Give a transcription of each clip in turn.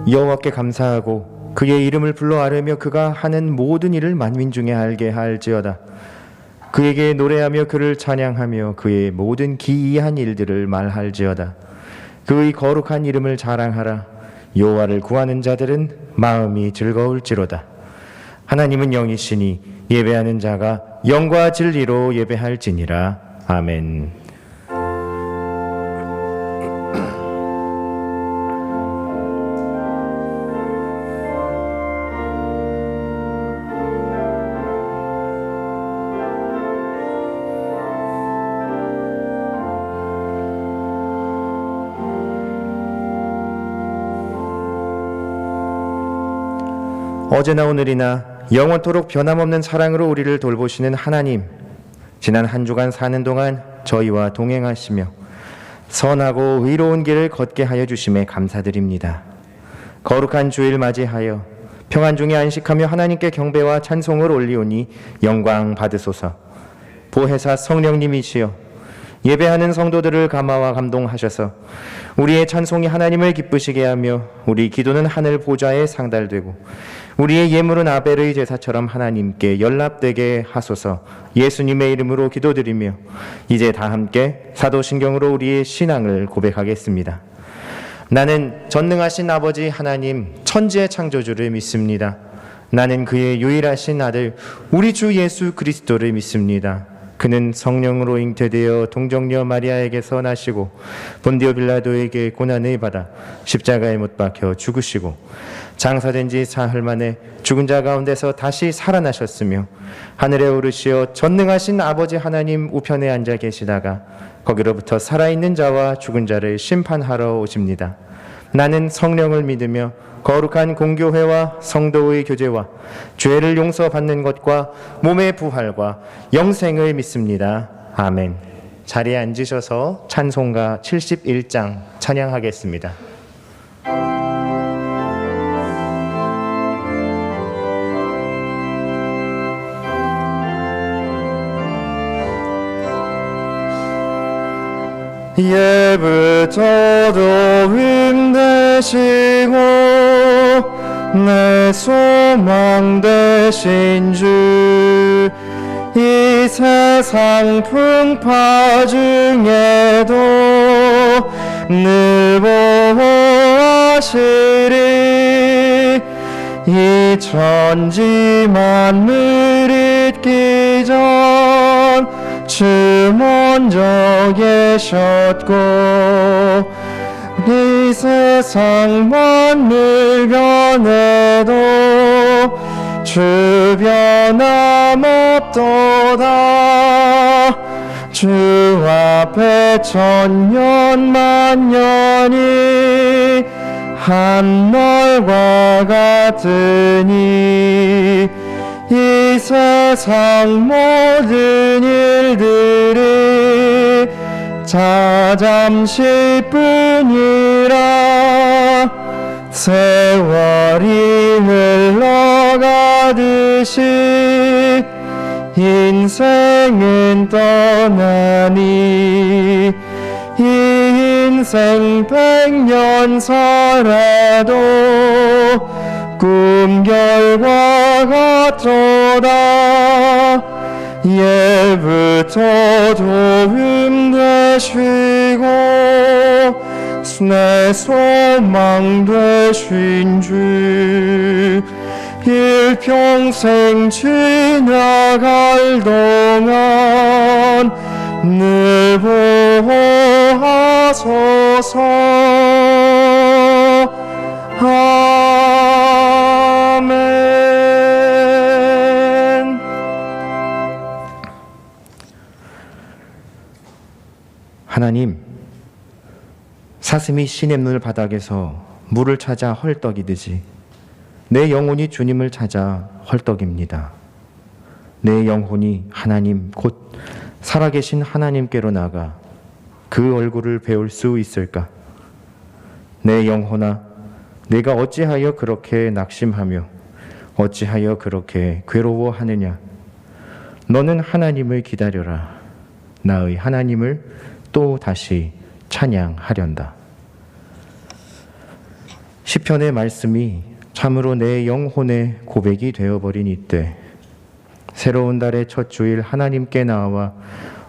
여호와께 감사하고 그의 이름을 불러 아뢰며 그가 하는 모든 일을 만민 중에 알게 할지어다. 그에게 노래하며 그를 찬양하며 그의 모든 기이한 일들을 말할지어다. 그의 거룩한 이름을 자랑하라. 여호와를 구하는 자들은 마음이 즐거울지로다. 하나님은 영이시니 예배하는 자가 영과 진리로 예배할지니라. 아멘. 어제나 오늘이나 영원토록 변함없는 사랑으로 우리를 돌보시는 하나님, 지난 한 주간 사는 동안 저희와 동행하시며 선하고 의로운 길을 걷게 하여 주심에 감사드립니다. 거룩한 주일 맞이하여 평안 중에 안식하며 하나님께 경배와 찬송을 올리오니 영광 받으소서. 보혜사 성령님이시여 예배하는 성도들을 감화와 감동하셔서 우리의 찬송이 하나님을 기쁘시게 하며 우리 기도는 하늘 보좌에 상달되고 우리의 예물은 아벨의 제사처럼 하나님께 연락되게 하소서. 예수님의 이름으로 기도드리며 이제 다 함께 사도신경으로 우리의 신앙을 고백하겠습니다. 나는 전능하신 아버지 하나님 천지의 창조주를 믿습니다. 나는 그의 유일하신 아들 우리 주 예수 그리스도를 믿습니다. 그는 성령으로 잉태되어 동정녀 마리아에게서 나시고 본디오 빌라도에게 고난을 받아 십자가에 못 박혀 죽으시고 장사된 지 사흘 만에 죽은 자 가운데서 다시 살아나셨으며 하늘에 오르시어 전능하신 아버지 하나님 우편에 앉아 계시다가 거기로부터 살아있는 자와 죽은 자를 심판하러 오십니다. 나는 성령을 믿으며 거룩한 공교회와 성도의 교제와 죄를 용서받는 것과 몸의 부활과 영생을 믿습니다. 아멘. 자리에 앉으셔서 찬송가 71장 찬양하겠습니다. 예부터도 힘내시고 내 소망 되신 주 이 세상 풍파 중에도 늘 보호하시리 이 천지 만물 있기 전 주 먼저 계셨고 이 세상 만물 변해도 주 변함없도다. 주 앞에 천년 만년이 한날과 같으니 이 세상 모든 일들이 잠시뿐이라 세월이 흘러가듯이 인생은 떠나니 이 인생 100년 살아도 꿈 결과 같도다. 예부터 도움 되시고 내 소망 되신 주 일평생 지나갈 동안 늘 보호하소서. 아멘. 하나님, 사슴이 시냇물 바닥에서 물을 찾아 헐떡이듯이 내 영혼이 주님을 찾아 헐떡입니다. 내 영혼이 하나님 곧 살아계신 하나님께로 나가 그 얼굴을 배울 수 있을까? 내 영혼아, 내가 어찌하여 그렇게 낙심하며 어찌하여 그렇게 괴로워하느냐? 너는 하나님을 기다려라. 나의 하나님을 또 다시 찬양하련다. 시편의 말씀이 참으로 내 영혼의 고백이 되어버린 이때 새로운 달의 첫 주일 하나님께 나와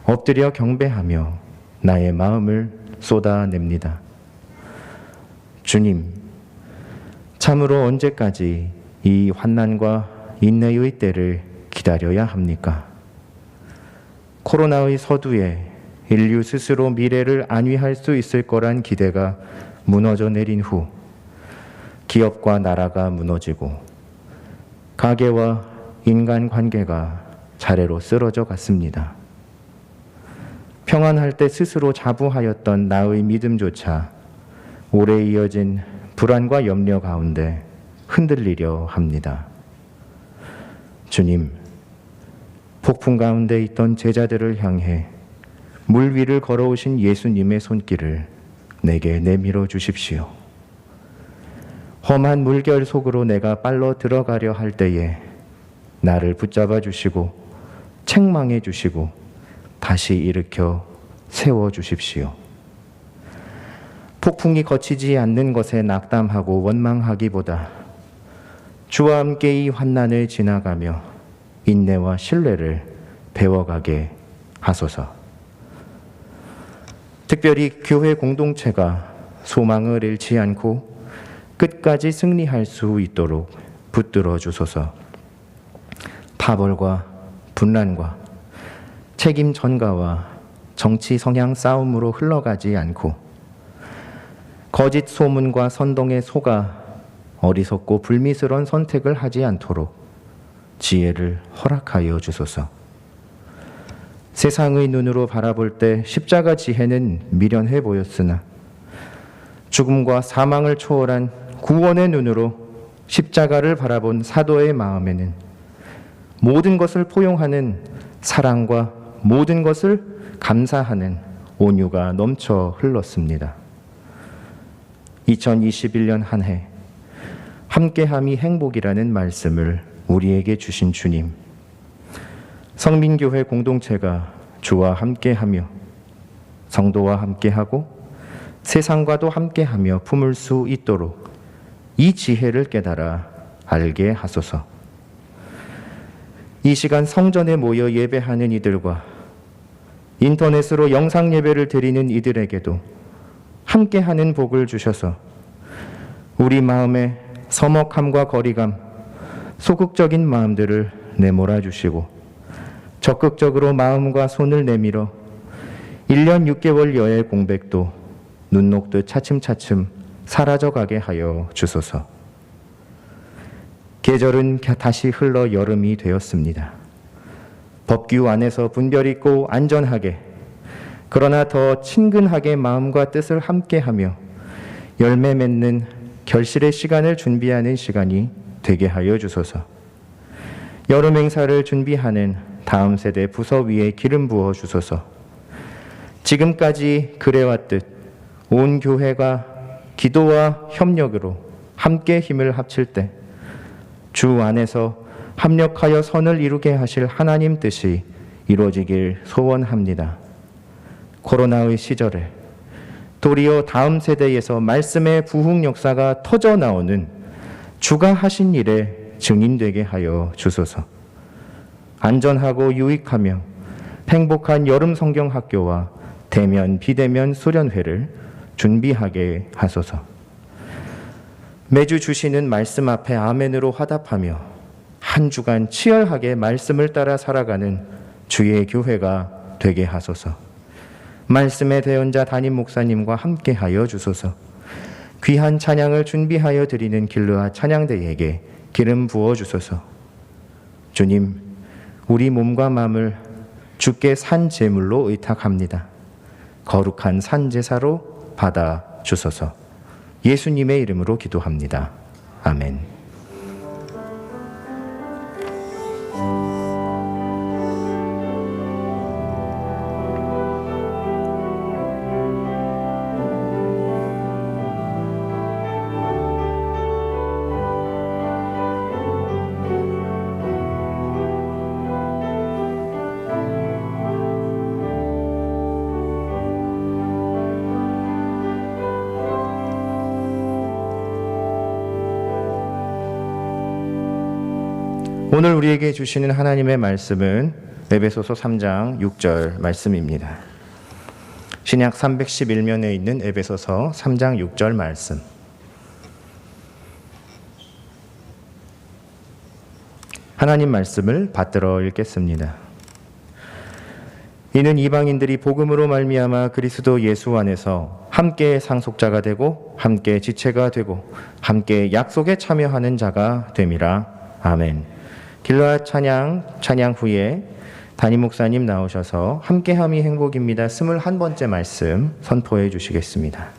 엎드려 경배하며 나의 마음을 쏟아냅니다. 주님, 참으로 언제까지 이 환난과 인내의 때를 기다려야 합니까? 코로나의 서두에 인류 스스로 미래를 안위할 수 있을 거란 기대가 무너져 내린 후 기업과 나라가 무너지고 가계와 인간관계가 차례로 쓰러져 갔습니다. 평안할 때 스스로 자부하였던 나의 믿음조차 오래 이어진 불안과 염려 가운데 흔들리려 합니다. 주님, 폭풍 가운데 있던 제자들을 향해 물 위를 걸어오신 예수님의 손길을 내게 내밀어 주십시오. 험한 물결 속으로 내가 빨려 들어가려 할 때에 나를 붙잡아 주시고 책망해 주시고 다시 일으켜 세워 주십시오. 폭풍이 거치지 않는 것에 낙담하고 원망하기보다 주와 함께 이 환난을 지나가며 인내와 신뢰를 배워가게 하소서. 특별히 교회 공동체가 소망을 잃지 않고 끝까지 승리할 수 있도록 붙들어 주소서. 파벌과 분란과 책임 전가와 정치 성향 싸움으로 흘러가지 않고 거짓 소문과 선동에 속아 어리석고 불미스러운 선택을 하지 않도록 지혜를 허락하여 주소서. 세상의 눈으로 바라볼 때 십자가 지혜는 미련해 보였으나 죽음과 사망을 초월한 구원의 눈으로 십자가를 바라본 사도의 마음에는 모든 것을 포용하는 사랑과 모든 것을 감사하는 온유가 넘쳐 흘렀습니다. 2021년 한 해 함께함이 행복이라는 말씀을 우리에게 주신 주님, 성민교회 공동체가 주와 함께하며 성도와 함께하고 세상과도 함께하며 품을 수 있도록 이 지혜를 깨달아 알게 하소서. 이 시간 성전에 모여 예배하는 이들과 인터넷으로 영상 예배를 드리는 이들에게도 함께하는 복을 주셔서 우리 마음의 서먹함과 거리감, 소극적인 마음들을 내몰아 주시고 적극적으로 마음과 손을 내밀어 1년 6개월여의 공백도 눈 녹듯 차츰차츰 사라져가게 하여 주소서. 계절은 다시 흘러 여름이 되었습니다. 법규 안에서 분별 있고 안전하게, 그러나 더 친근하게 마음과 뜻을 함께하며 열매 맺는 결실의 시간을 준비하는 시간이 되게 하여 주소서. 여름 행사를 준비하는 다음 세대 부서 위에 기름 부어 주소서. 지금까지 그래왔듯 온 교회가 기도와 협력으로 함께 힘을 합칠 때 주 안에서 합력하여 선을 이루게 하실 하나님 뜻이 이루어지길 소원합니다. 코로나의 시절에 도리어 다음 세대에서 말씀의 부흥 역사가 터져 나오는 주가 하신 일에 증인되게 하여 주소서. 안전하고 유익하며 행복한 여름 성경 학교와 대면 비대면 수련회를 준비하게 하소서. 매주 주시는 말씀 앞에 아멘으로 화답하며 한 주간 치열하게 말씀을 따라 살아가는 주의 교회가 되게 하소서. 말씀의 대언자 담임 목사님과 함께하여 주소서. 귀한 찬양을 준비하여 드리는 길르아 찬양대에게 기름 부어 주소서. 주님, 우리 몸과 마음을 주께 산 제물로 의탁합니다. 거룩한 산 제사로 받아 주소서. 예수님의 이름으로 기도합니다. 아멘. 오늘 우리에게 주시는 하나님의 말씀은 에베소서 3장 6절 말씀입니다. 신약 311면에 있는 에베소서 3장 6절 말씀. 하나님 말씀을 받들어 읽겠습니다. 이는 이방인들이 복음으로 말미암아 그리스도 예수 안에서 함께 상속자가 되고 함께 지체가 되고 함께 약속에 참여하는 자가 됨이라. 아멘. 길라 찬양 후에 담임 목사님 나오셔서 함께함이 행복입니다. 21번째 말씀 선포해 주시겠습니다.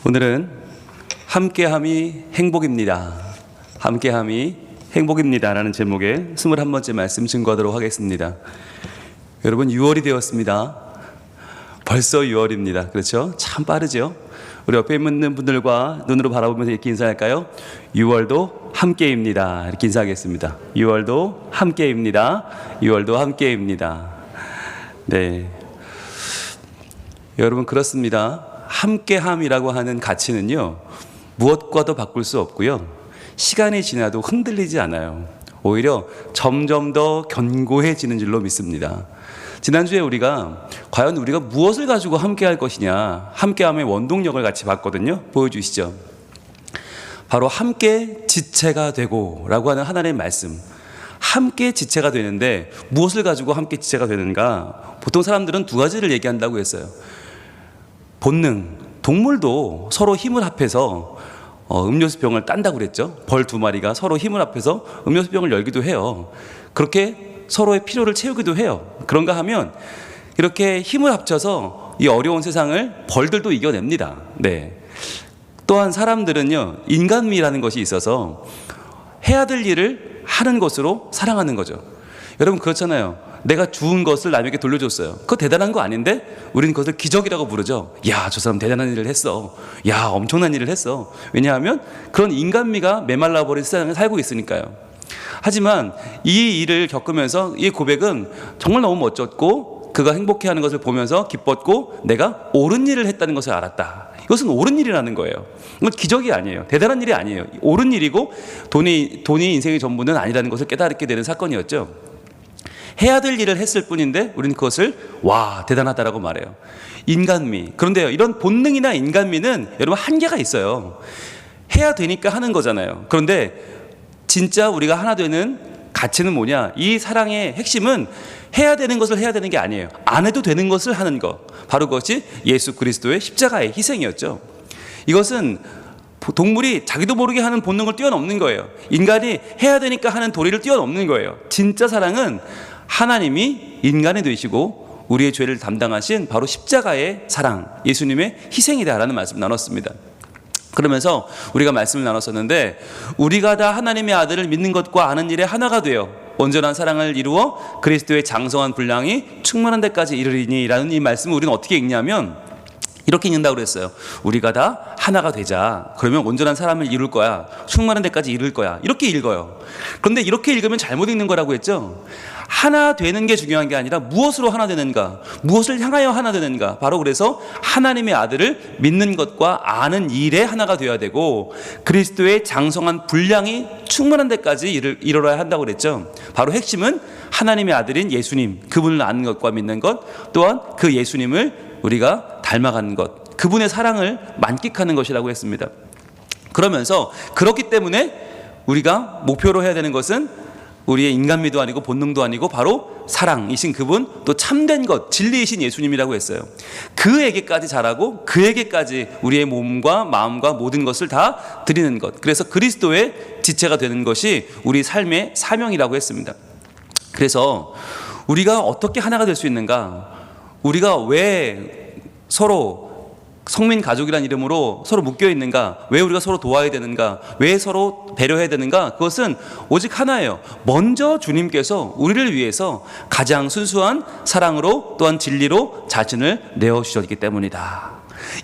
오늘은 함께함이 행복입니다. 함께함이 행복입니다 라는 제목의 21번째 말씀 증거하도록 하겠습니다. 여러분, 6월이 되었습니다. 벌써 6월입니다. 그렇죠? 참 빠르죠? 우리 옆에 있는 분들과 눈으로 바라보면서 이렇게 인사할까요? 6월도 함께입니다. 이렇게 인사하겠습니다. 6월도 함께입니다. 6월도 함께입니다. 네. 여러분, 그렇습니다. 함께함이라고 하는 가치는요, 무엇과도 바꿀 수 없고요, 시간이 지나도 흔들리지 않아요. 오히려 점점 더 견고해지는 줄로 믿습니다. 지난주에 우리가 과연 우리가 무엇을 가지고 함께할 것이냐, 함께함의 원동력을 같이 봤거든요. 보여주시죠. 바로 함께 지체가 되고 라고 하는 하나님의 말씀. 함께 지체가 되는데 무엇을 가지고 함께 지체가 되는가? 보통 사람들은 두 가지를 얘기한다고 했어요. 본능, 동물도 서로 힘을 합해서 음료수병을 딴다고 그랬죠. 벌 두 마리가 서로 힘을 합해서 음료수병을 열기도 해요. 그렇게 서로의 필요를 채우기도 해요. 그런가 하면 이렇게 힘을 합쳐서 이 어려운 세상을 벌들도 이겨냅니다. 네. 또한 사람들은요, 인간미라는 것이 있어서 해야 될 일을 하는 것으로 사랑하는 거죠. 여러분, 그렇잖아요. 내가 주운 것을 남에게 돌려줬어요. 그거 대단한 거 아닌데 우리는 그것을 기적이라고 부르죠. 야, 저 사람 대단한 일을 했어. 야, 엄청난 일을 했어. 왜냐하면 그런 인간미가 메말라버린 세상에 살고 있으니까요. 하지만 이 일을 겪으면서 이 고백은 정말 너무 멋졌고, 그가 행복해하는 것을 보면서 기뻤고, 내가 옳은 일을 했다는 것을 알았다. 이것은 옳은 일이라는 거예요. 이건 기적이 아니에요. 대단한 일이 아니에요. 옳은 일이고 돈이 인생의 전부는 아니라는 것을 깨닫게 되는 사건이었죠. 해야 될 일을 했을 뿐인데 우리는 그것을 와, 대단하다라고 말해요. 인간미. 그런데요, 이런 본능이나 인간미는 여러분 한계가 있어요. 해야 되니까 하는 거잖아요. 그런데 진짜 우리가 하나 되는 가치는 뭐냐? 이 사랑의 핵심은 해야 되는 것을 해야 되는 게 아니에요. 안 해도 되는 것을 하는 것. 바로 그것이 예수 그리스도의 십자가의 희생이었죠. 이것은 동물이 자기도 모르게 하는 본능을 뛰어넘는 거예요. 인간이 해야 되니까 하는 도리를 뛰어넘는 거예요. 진짜 사랑은 하나님이 인간이 되시고 우리의 죄를 담당하신 바로 십자가의 사랑, 예수님의 희생이다라는 말씀 나눴습니다. 그러면서 우리가 말씀을 나눴었는데, 우리가 다 하나님의 아들을 믿는 것과 아는 일에 하나가 되어 온전한 사랑을 이루어 그리스도의 장성한 분량이 충만한 데까지 이르리니 라는 이 말씀을 우리는 어떻게 읽냐면 이렇게 읽는다고 그랬어요. 우리가 다 하나가 되자. 그러면 온전한 사람을 이룰 거야. 충만한 데까지 이룰 거야. 이렇게 읽어요. 그런데 이렇게 읽으면 잘못 읽는 거라고 했죠. 하나 되는 게 중요한 게 아니라 무엇으로 하나 되는가, 무엇을 향하여 하나 되는가. 바로 그래서 하나님의 아들을 믿는 것과 아는 일에 하나가 되어야 되고, 그리스도의 장성한 분량이 충만한 데까지 이르러야 한다고 그랬죠. 바로 핵심은 하나님의 아들인 예수님, 그분을 아는 것과 믿는 것, 또한 그 예수님을 우리가 닮아가는 것, 그분의 사랑을 만끽하는 것이라고 했습니다. 그러면서 그렇기 때문에 우리가 목표로 해야 되는 것은 우리의 인간미도 아니고 본능도 아니고 바로 사랑이신 그분, 또 참된 것, 진리이신 예수님이라고 했어요. 그에게까지 잘하고 그에게까지 우리의 몸과 마음과 모든 것을 다 드리는 것, 그래서 그리스도의 지체가 되는 것이 우리 삶의 사명이라고 했습니다. 그래서 우리가 어떻게 하나가 될 수 있는가, 우리가 왜 서로 성민 가족이란 이름으로 서로 묶여 있는가, 왜 우리가 서로 도와야 되는가, 왜 서로 배려해야 되는가, 그것은 오직 하나예요. 먼저 주님께서 우리를 위해서 가장 순수한 사랑으로 또한 진리로 자신을 내어주셨기 때문이다.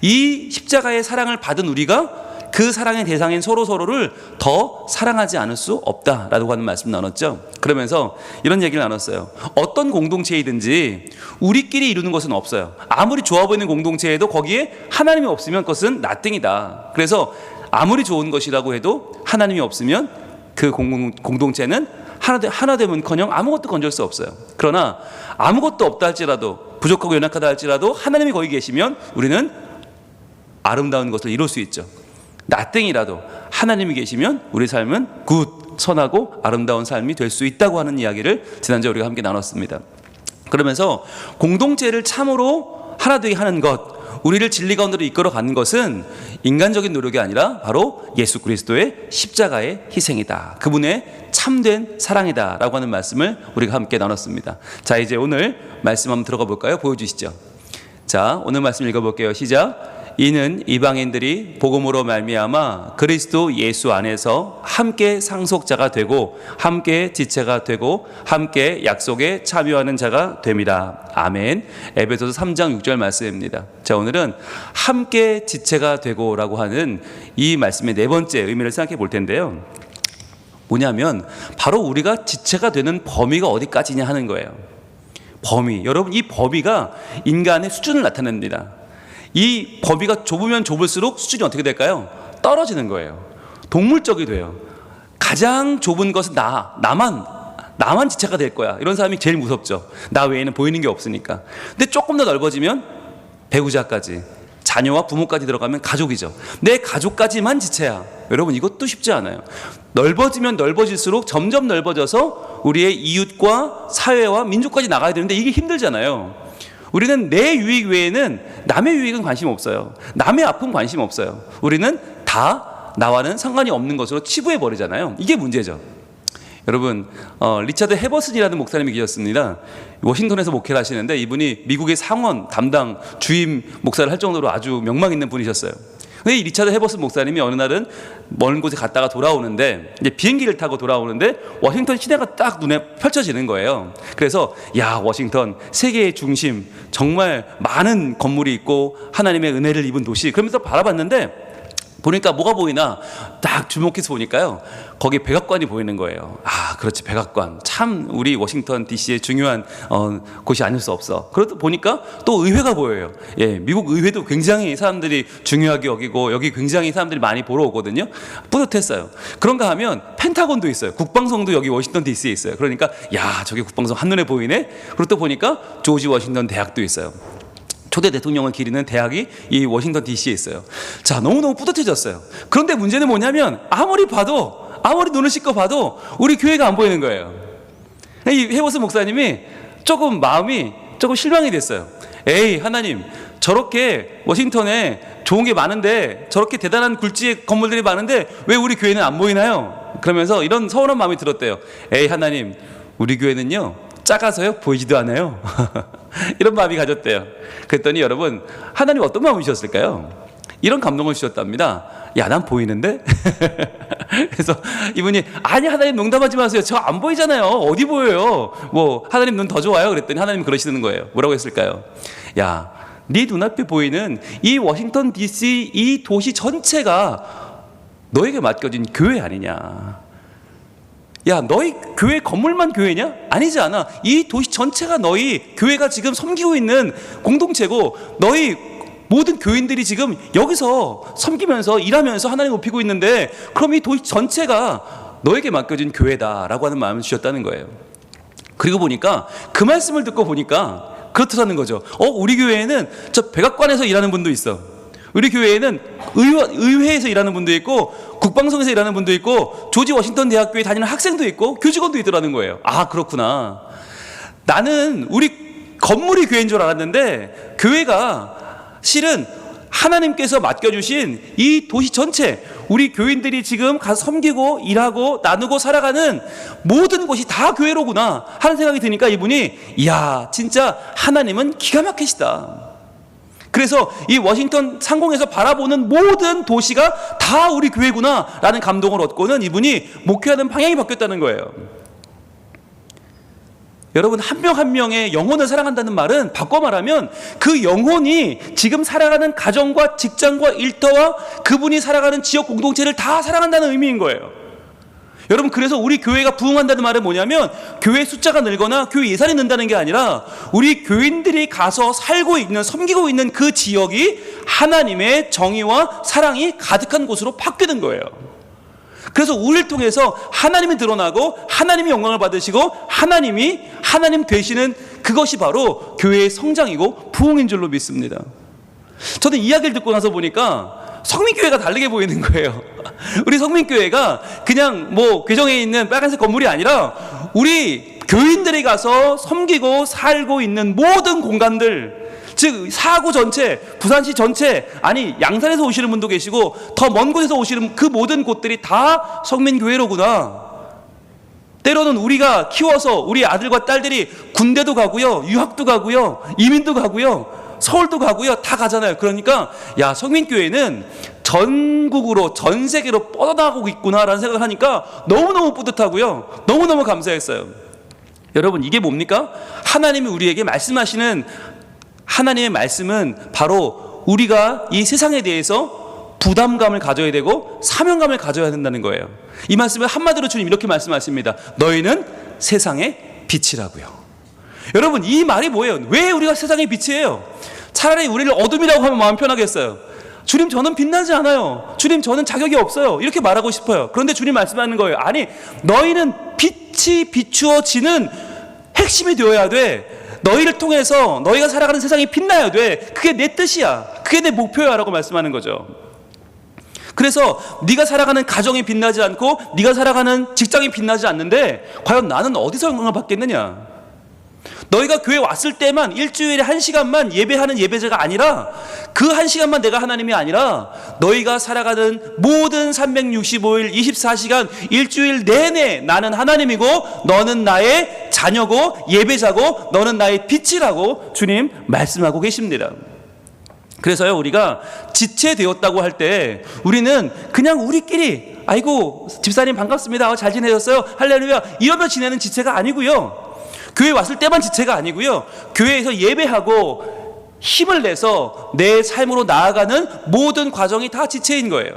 이 십자가의 사랑을 받은 우리가 그 사랑의 대상인 서로서로를 더 사랑하지 않을 수 없다라고 하는 말씀 나눴죠. 그러면서 이런 얘기를 나눴어요. 어떤 공동체이든지 우리끼리 이루는 것은 없어요. 아무리 좋아 보이는 공동체에도 거기에 하나님이 없으면 그것은 나띵이다. 그래서 아무리 좋은 것이라고 해도 하나님이 없으면 그 공동체는 하나 되면커녕 아무것도 건질 수 없어요. 그러나 아무것도 없다 할지라도, 부족하고 연약하다 할지라도 하나님이 거기 계시면 우리는 아름다운 것을 이룰 수 있죠. 나땡이라도 하나님이 계시면 우리 삶은 굿, 선하고 아름다운 삶이 될 수 있다고 하는 이야기를 지난주에 우리가 함께 나눴습니다. 그러면서 공동체를 참으로 하나 되게 하는 것, 우리를 진리 가운데로 이끌어 가는 것은 인간적인 노력이 아니라 바로 예수 그리스도의 십자가의 희생이다. 그분의 참된 사랑이다 라고 하는 말씀을 우리가 함께 나눴습니다. 자, 이제 오늘 말씀 한번 들어가 볼까요? 보여주시죠. 자, 오늘 말씀 읽어볼게요. 시작. 이는 이방인들이 복음으로 말미암아 그리스도 예수 안에서 함께 상속자가 되고 함께 지체가 되고 함께 약속에 참여하는 자가 됩니다. 아멘. 에베소서 3장 6절 말씀입니다. 자, 오늘은 함께 지체가 되고라고 하는 이 말씀의 네 번째 의미를 생각해 볼 텐데요. 뭐냐면 바로 우리가 지체가 되는 범위가 어디까지냐 하는 거예요. 범위. 여러분, 이 범위가 인간의 수준을 나타냅니다. 이 범위가 좁으면 좁을수록 수준이 어떻게 될까요? 떨어지는 거예요. 동물적이 돼요. 가장 좁은 것은 나만 지체가 될 거야. 이런 사람이 제일 무섭죠. 나 외에는 보이는 게 없으니까. 근데 조금 더 넓어지면 배우자까지, 자녀와 부모까지 들어가면 가족이죠. 내 가족까지만 지체야. 여러분, 이것도 쉽지 않아요. 넓어지면 넓어질수록 점점 넓어져서 우리의 이웃과 사회와 민족까지 나가야 되는데 이게 힘들잖아요. 우리는 내 유익 외에는 남의 유익은 관심 없어요. 남의 아픔 관심 없어요. 우리는 다 나와는 상관이 없는 것으로 치부해 버리잖아요. 이게 문제죠. 여러분, 리차드 해버슨이라는 목사님이 계셨습니다. 워싱턴에서 목회를 하시는데 이분이 미국의 상원 담당 주임 목사를 할 정도로 아주 명망 있는 분이셨어요. 근데 이 리차드 해버슨 목사님이 어느 날은 먼 곳에 갔다가 돌아오는데 이제 비행기를 타고 돌아오는데 워싱턴 시내가 딱 눈에 펼쳐지는 거예요. 그래서 야, 워싱턴 세계의 중심, 정말 많은 건물이 있고 하나님의 은혜를 입은 도시, 그러면서 바라봤는데 보니까 뭐가 보이나 딱 주목해서 보니까요, 거기 백악관이 보이는 거예요. 아, 그렇지, 백악관 참 우리 워싱턴 DC의 중요한 곳이 아닐 수 없어. 그러다 보니까 또 의회가 보여요. 예, 미국 의회도 굉장히 사람들이 중요하게 여기고 여기 굉장히 사람들이 많이 보러 오거든요. 뿌듯했어요. 그런가 하면 펜타곤도 있어요. 국방성도 여기 워싱턴 DC에 있어요. 그러니까 야, 저기 국방성 한눈에 보이네. 그리고 또 보니까 조지 워싱턴 대학도 있어요. 초대 대통령을 기리는 대학이 이 워싱턴 DC에 있어요. 자, 너무너무 뿌듯해졌어요. 그런데 문제는 뭐냐면 아무리 눈을 씻고 봐도 우리 교회가 안 보이는 거예요. 이 해버슨 목사님이 마음이 조금 실망이 됐어요. 에이, 하나님, 저렇게 워싱턴에 좋은 게 많은데, 저렇게 대단한 굴지의 건물들이 많은데 왜 우리 교회는 안 보이나요? 그러면서 이런 서운한 마음이 들었대요. 에이, 하나님, 우리 교회는요 작아서요 보이지도 않아요. 이런 마음이 가졌대요. 그랬더니 여러분, 하나님 어떤 마음을 주셨을까요? 이런 감동을 주셨답니다. 야, 난 보이는데? 그래서 이분이, 아니 하나님 농담하지 마세요. 저 안 보이잖아요. 어디 보여요? 뭐 하나님 눈 더 좋아요? 그랬더니 하나님 그러시는 거예요. 뭐라고 했을까요? 야, 네 눈앞에 보이는 이 워싱턴 DC 이 도시 전체가 너에게 맡겨진 교회 아니냐. 야, 너희 교회 건물만 교회냐? 아니지 않아. 이 도시 전체가 너희 교회가 지금 섬기고 있는 공동체고, 너희 모든 교인들이 지금 여기서 섬기면서 일하면서 하나님 높이고 있는데, 그럼 이 도시 전체가 너에게 맡겨진 교회다라고 하는 마음을 주셨다는 거예요. 그리고 보니까 그 말씀을 듣고 보니까 그렇다는 거죠. 우리 교회에는 저 백악관에서 일하는 분도 있어. 우리 교회에는 의회에서 일하는 분도 있고, 국방성에서 일하는 분도 있고, 조지 워싱턴 대학교에 다니는 학생도 있고, 교직원도 있더라는 거예요. 아, 그렇구나. 나는 우리 건물이 교회인 줄 알았는데 교회가 실은 하나님께서 맡겨주신 이 도시 전체, 우리 교인들이 지금 가서 섬기고 일하고 나누고 살아가는 모든 곳이 다 교회로구나 하는 생각이 드니까 이분이, 이야, 진짜 하나님은 기가 막히시다. 그래서 이 워싱턴 상공에서 바라보는 모든 도시가 다 우리 교회구나 라는 감동을 얻고는 이분이 목회하는 방향이 바뀌었다는 거예요. 여러분, 한 명 한 명의 영혼을 사랑한다는 말은 바꿔 말하면 그 영혼이 지금 살아가는 가정과 직장과 일터와 그분이 살아가는 지역 공동체를 다 사랑한다는 의미인 거예요. 여러분, 그래서 우리 교회가 부흥한다는 말은 뭐냐면 교회 숫자가 늘거나 교회 예산이 는다는 게 아니라 우리 교인들이 가서 살고 있는, 섬기고 있는 그 지역이 하나님의 정의와 사랑이 가득한 곳으로 바뀌는 거예요. 그래서 우리를 통해서 하나님이 드러나고 하나님이 영광을 받으시고 하나님 되시는 그것이 바로 교회의 성장이고 부흥인 줄로 믿습니다. 저는 이야기를 듣고 나서 보니까 성민교회가 다르게 보이는 거예요. 우리 성민교회가 그냥 뭐 괴정에 있는 빨간색 건물이 아니라 우리 교인들이 가서 섬기고 살고 있는 모든 공간들, 즉 사구 전체, 부산시 전체, 아니 양산에서 오시는 분도 계시고 더 먼 곳에서 오시는 그 모든 곳들이 다 성민교회로구나. 때로는 우리가 키워서 우리 아들과 딸들이 군대도 가고요, 유학도 가고요, 이민도 가고요, 서울도 가고요. 다 가잖아요. 그러니까 야, 성민교회는 전국으로 전 세계로 뻗어나가고 있구나라는 생각을 하니까 너무너무 뿌듯하고요. 너무너무 감사했어요. 여러분, 이게 뭡니까? 하나님이 우리에게 말씀하시는 하나님의 말씀은 바로 우리가 이 세상에 대해서 부담감을 가져야 되고 사명감을 가져야 된다는 거예요. 이 말씀을 한마디로 주님 이렇게 말씀하십니다. 너희는 세상의 빛이라고요. 여러분, 이 말이 뭐예요? 왜 우리가 세상의 빛이에요? 차라리 우리를 어둠이라고 하면 마음 편하겠어요. 주님, 저는 빛나지 않아요. 주님, 저는 자격이 없어요. 이렇게 말하고 싶어요. 그런데 주님 말씀하는 거예요. 아니, 너희는 빛이 비추어지는 핵심이 되어야 돼. 너희를 통해서 너희가 살아가는 세상이 빛나야 돼. 그게 내 뜻이야. 그게 내 목표야 라고 말씀하는 거죠. 그래서 네가 살아가는 가정이 빛나지 않고 네가 살아가는 직장이 빛나지 않는데 과연 나는 어디서 영광을 받겠느냐? 너희가 교회 왔을 때만 일주일에 1시간만 예배하는 예배자가 아니라 그 1시간만 내가 하나님이 아니라 너희가 살아가는 모든 365일 24시간 일주일 내내 나는 하나님이고 너는 나의 자녀고 예배자고 너는 나의 빛이라고 주님 말씀하고 계십니다. 그래서요, 우리가 지체되었다고 할 때 우리는 그냥 우리끼리 아이고 집사님 반갑습니다, 잘 지내셨어요, 할렐루야 이러며 지내는 지체가 아니고요, 교회 왔을 때만 지체가 아니고요, 교회에서 예배하고 힘을 내서 내 삶으로 나아가는 모든 과정이 다 지체인 거예요.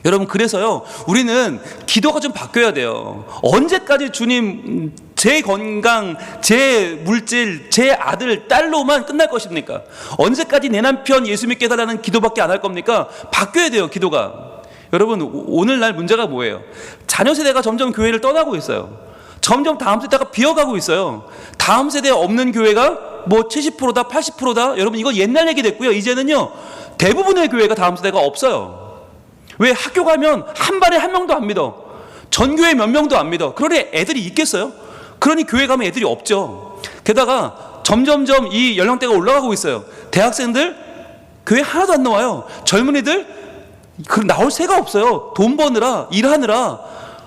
여러분, 그래서요 우리는 기도가 좀 바뀌어야 돼요. 언제까지 주님 제 건강, 제 물질, 제 아들, 딸로만 끝날 것입니까? 언제까지 내 남편 예수 믿게 해달라는 기도밖에 안 할 겁니까? 바뀌어야 돼요, 기도가. 여러분, 오늘날 문제가 뭐예요? 자녀 세대가 점점 교회를 떠나고 있어요. 점점 다음 세대가 비어가고 있어요. 다음 세대에 없는 교회가 뭐 70%다 80%다. 여러분, 이거 옛날 얘기 됐고요. 이제는요 대부분의 교회가 다음 세대가 없어요. 왜? 학교 가면 한 반에 한 명도 안 믿어. 전교회 몇 명도 안 믿어. 그러니 애들이 있겠어요? 그러니 교회 가면 애들이 없죠. 게다가 점점점 이 연령대가 올라가고 있어요. 대학생들 교회 하나도 안 나와요. 젊은이들 나올 새가 없어요. 돈 버느라, 일하느라.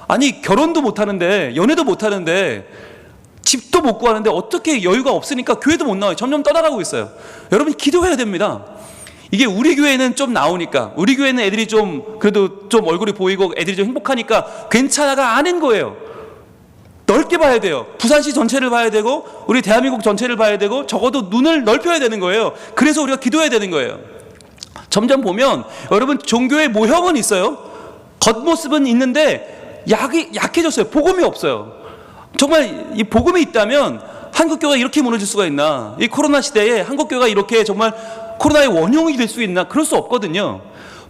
아니, 결혼도 못하는데, 연애도 못하는데, 집도 못 구하는데 어떻게 여유가 없으니까 교회도 못 나와요. 점점 떠나가고 있어요. 여러분, 기도해야 됩니다. 이게 우리 교회는 좀 나오니까, 우리 교회는 애들이 좀 그래도 좀 얼굴이 보이고 애들이 좀 행복하니까 괜찮아가 아닌 거예요. 넓게 봐야 돼요. 부산시 전체를 봐야 되고 우리 대한민국 전체를 봐야 되고 적어도 눈을 넓혀야 되는 거예요. 그래서 우리가 기도해야 되는 거예요. 점점 보면 여러분, 종교의 모형은 있어요. 겉모습은 있는데 약해졌어요. 복음이 없어요. 정말 이 복음이 있다면 한국교회가 이렇게 무너질 수가 있나? 이 코로나 시대에 한국교회가 이렇게 정말 코로나의 원흉이 될 수 있나? 그럴 수 없거든요.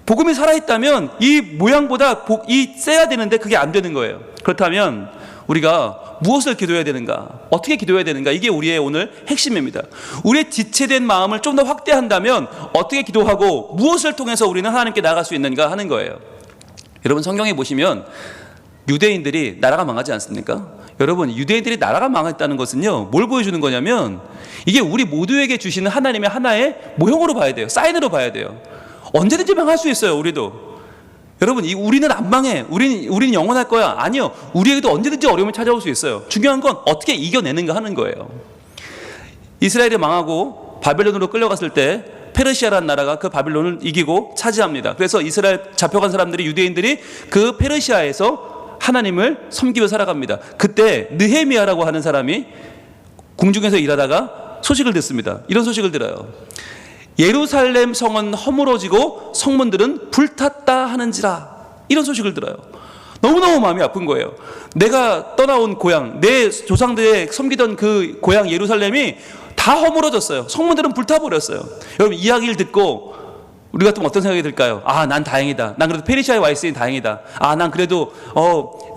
복음이 살아있다면 이 모양보다 이 세야 되는데 그게 안 되는 거예요. 그렇다면 우리가 무엇을 기도해야 되는가? 어떻게 기도해야 되는가? 이게 우리의 오늘 핵심입니다. 우리의 지체된 마음을 좀 더 확대한다면 어떻게 기도하고 무엇을 통해서 우리는 하나님께 나아갈 수 있는가 하는 거예요. 여러분, 성경에 보시면 유대인들이 나라가 망하지 않습니까? 여러분, 유대인들이 나라가 망했다는 것은요 뭘 보여주는 거냐면 이게 우리 모두에게 주시는 하나님의 하나의 모형으로 봐야 돼요. 사인으로 봐야 돼요. 언제든지 망할 수 있어요. 우리도. 여러분, 우리는 안 망해. 우리는 영원할 거야. 아니요. 우리에게도 언제든지 어려움이 찾아올 수 있어요. 중요한 건 어떻게 이겨내는가 하는 거예요. 이스라엘이 망하고 바벨론으로 끌려갔을 때 페르시아라는 나라가 그 바빌론을 이기고 차지합니다. 그래서 이스라엘 잡혀간 사람들이, 유대인들이 그 페르시아에서 하나님을 섬기며 살아갑니다. 그때 느헤미야라고 하는 사람이 궁중에서 일하다가 소식을 듣습니다. 이런 소식을 들어요. 예루살렘 성은 허물어지고 성문들은 불탔다 하는지라. 이런 소식을 들어요. 너무너무 마음이 아픈 거예요. 내가 떠나온 고향, 내 조상들의 섬기던 그 고향 예루살렘이 다 허물어졌어요. 성문들은 불타버렸어요. 여러분, 이야기를 듣고 우리 같으면 어떤 생각이 들까요? 아, 난 다행이다. 난 그래도 페르시아에 와 있으니 다행이다. 아, 난 그래도